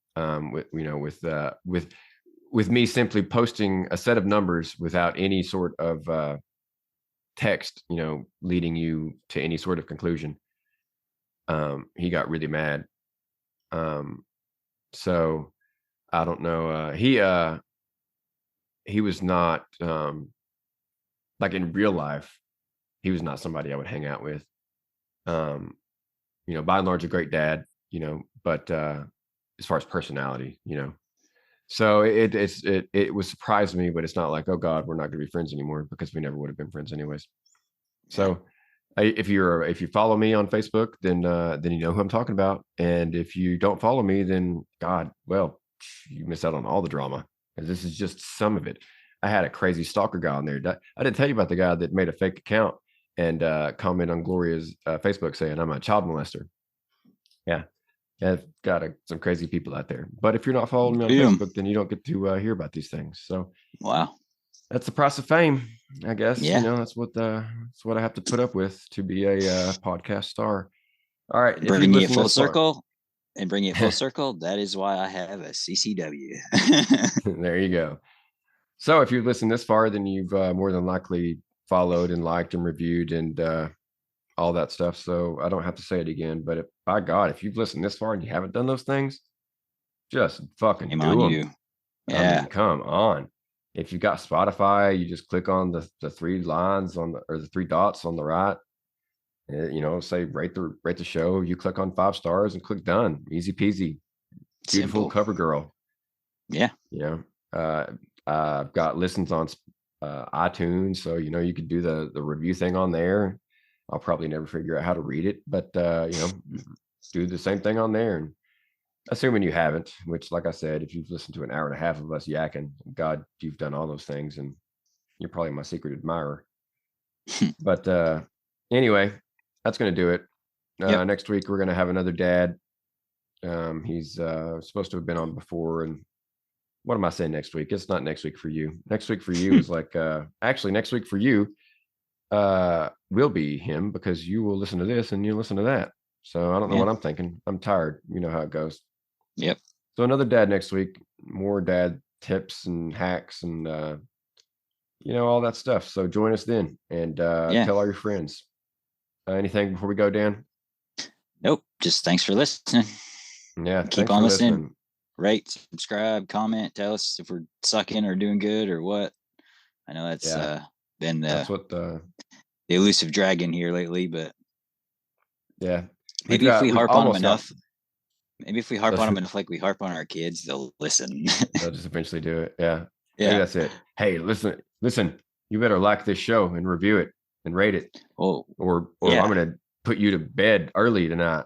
Speaker 1: with me simply posting a set of numbers without any sort of text, leading you to any sort of conclusion. He got really mad. So I don't know. He was not like in real life. He was not somebody I would hang out with. By and large, a great dad, but as far as personality, so it was surprised me, but it's not like, oh God, we're not going to be friends anymore, because we never would have been friends anyways. So if you follow me on Facebook, then you know who I'm talking about. And if you don't follow me, then God, well, you miss out on all the drama, because this is just some of it. I had a crazy stalker guy on there. I didn't tell you about the guy that made a fake account and comment on Gloria's Facebook saying I'm a child molester. Yeah, I've got some crazy people out there. But if you're not following me on Facebook, then you don't get to hear about these things. So
Speaker 2: wow,
Speaker 1: that's the price of fame, I guess.
Speaker 2: Yeah.
Speaker 1: That's what I have to put up with to be a podcast star. All right,
Speaker 2: bringing it full circle. And bring it full circle. That is why I have a CCW.
Speaker 1: There you go. So if you've listened this far, then you've more than likely followed and liked and reviewed and all that stuff. So I don't have to say it again. But by God, if you've listened this far and you haven't done those things, just fucking do them.
Speaker 2: You. Yeah.
Speaker 1: I mean, come on. If you got Spotify, you just click on the 3 lines or the 3 dots on the right. Say rate the show. You click on 5 stars and click done. Easy peasy. Beautiful Simple. Cover girl.
Speaker 2: Yeah.
Speaker 1: I've got listens on iTunes, so you could do the review thing on there. I'll probably never figure out how to read it, but do the same thing on there. And assuming you haven't, which, like I said, if you've listened to an hour and a half of us yakking, God, you've done all those things, and You're probably my secret admirer. But anyway, that's gonna do it.
Speaker 2: Yep.
Speaker 1: Next week we're gonna have another dad. He's supposed to have been on before, and what am I saying next week? It's not next week for you. Next week for you is like actually next week for you will be him, because you will listen to this and you listen to that. So I don't know
Speaker 2: Yeah.
Speaker 1: what I'm thinking. I'm tired. You know how it goes.
Speaker 2: Yep.
Speaker 1: So another dad next week, more dad tips and hacks and all that stuff. So join us then, and
Speaker 2: Yeah.
Speaker 1: tell all your friends. Anything before we go, Dan?
Speaker 2: Nope. Just thanks for listening.
Speaker 1: Yeah,
Speaker 2: Keep
Speaker 1: thanks
Speaker 2: on
Speaker 1: for
Speaker 2: listening.
Speaker 1: listening.
Speaker 2: Rate, subscribe, comment, tell us if we're sucking or doing good or what. I know that's been
Speaker 1: That's
Speaker 2: the
Speaker 1: what
Speaker 2: elusive dragon here lately, but
Speaker 1: yeah.
Speaker 2: maybe if we
Speaker 1: we've
Speaker 2: harp on them
Speaker 1: almost got-
Speaker 2: enough, maybe if we harp
Speaker 1: That's
Speaker 2: on them
Speaker 1: who-
Speaker 2: enough like we harp on our kids, they'll listen.
Speaker 1: they'll just eventually do it. Yeah. Maybe
Speaker 2: Yeah.
Speaker 1: that's it. Hey, listen, you better like this show and review it and rate it,
Speaker 2: Oh,
Speaker 1: or
Speaker 2: yeah.
Speaker 1: I'm gonna put you to bed early tonight.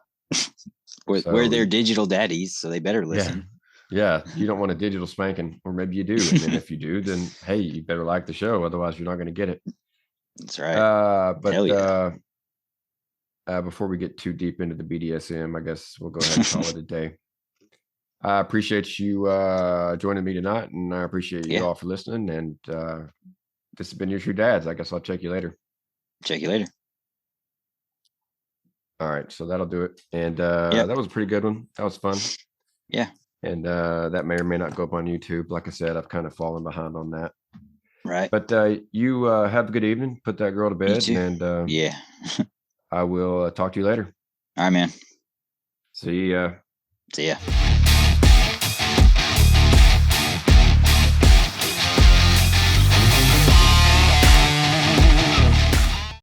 Speaker 2: we're
Speaker 1: So-
Speaker 2: their digital daddies, so they better listen.
Speaker 1: Yeah, you don't want a digital spanking, or maybe you do. And then if you do, then hey, you better like the show. Otherwise, you're not going to get it.
Speaker 2: That's right.
Speaker 1: But
Speaker 2: Hell yeah.
Speaker 1: before we get too deep into the BDSM, I guess we'll go ahead and call it a day. I appreciate you joining me tonight, and I appreciate you
Speaker 2: Yeah.
Speaker 1: all for listening. And this has been your True Dads. I guess I'll check you later.
Speaker 2: Check you later.
Speaker 1: All right, so that'll do it. And that was a pretty good one. That was fun.
Speaker 2: Yeah.
Speaker 1: And that may or may not go up on YouTube. Like I said, I've kind of fallen behind on that.
Speaker 2: Right.
Speaker 1: But you have a good evening. Put that girl to bed,
Speaker 2: too.
Speaker 1: and
Speaker 2: Yeah.
Speaker 1: I will talk to you later.
Speaker 2: All right, man.
Speaker 1: See ya.
Speaker 2: See ya.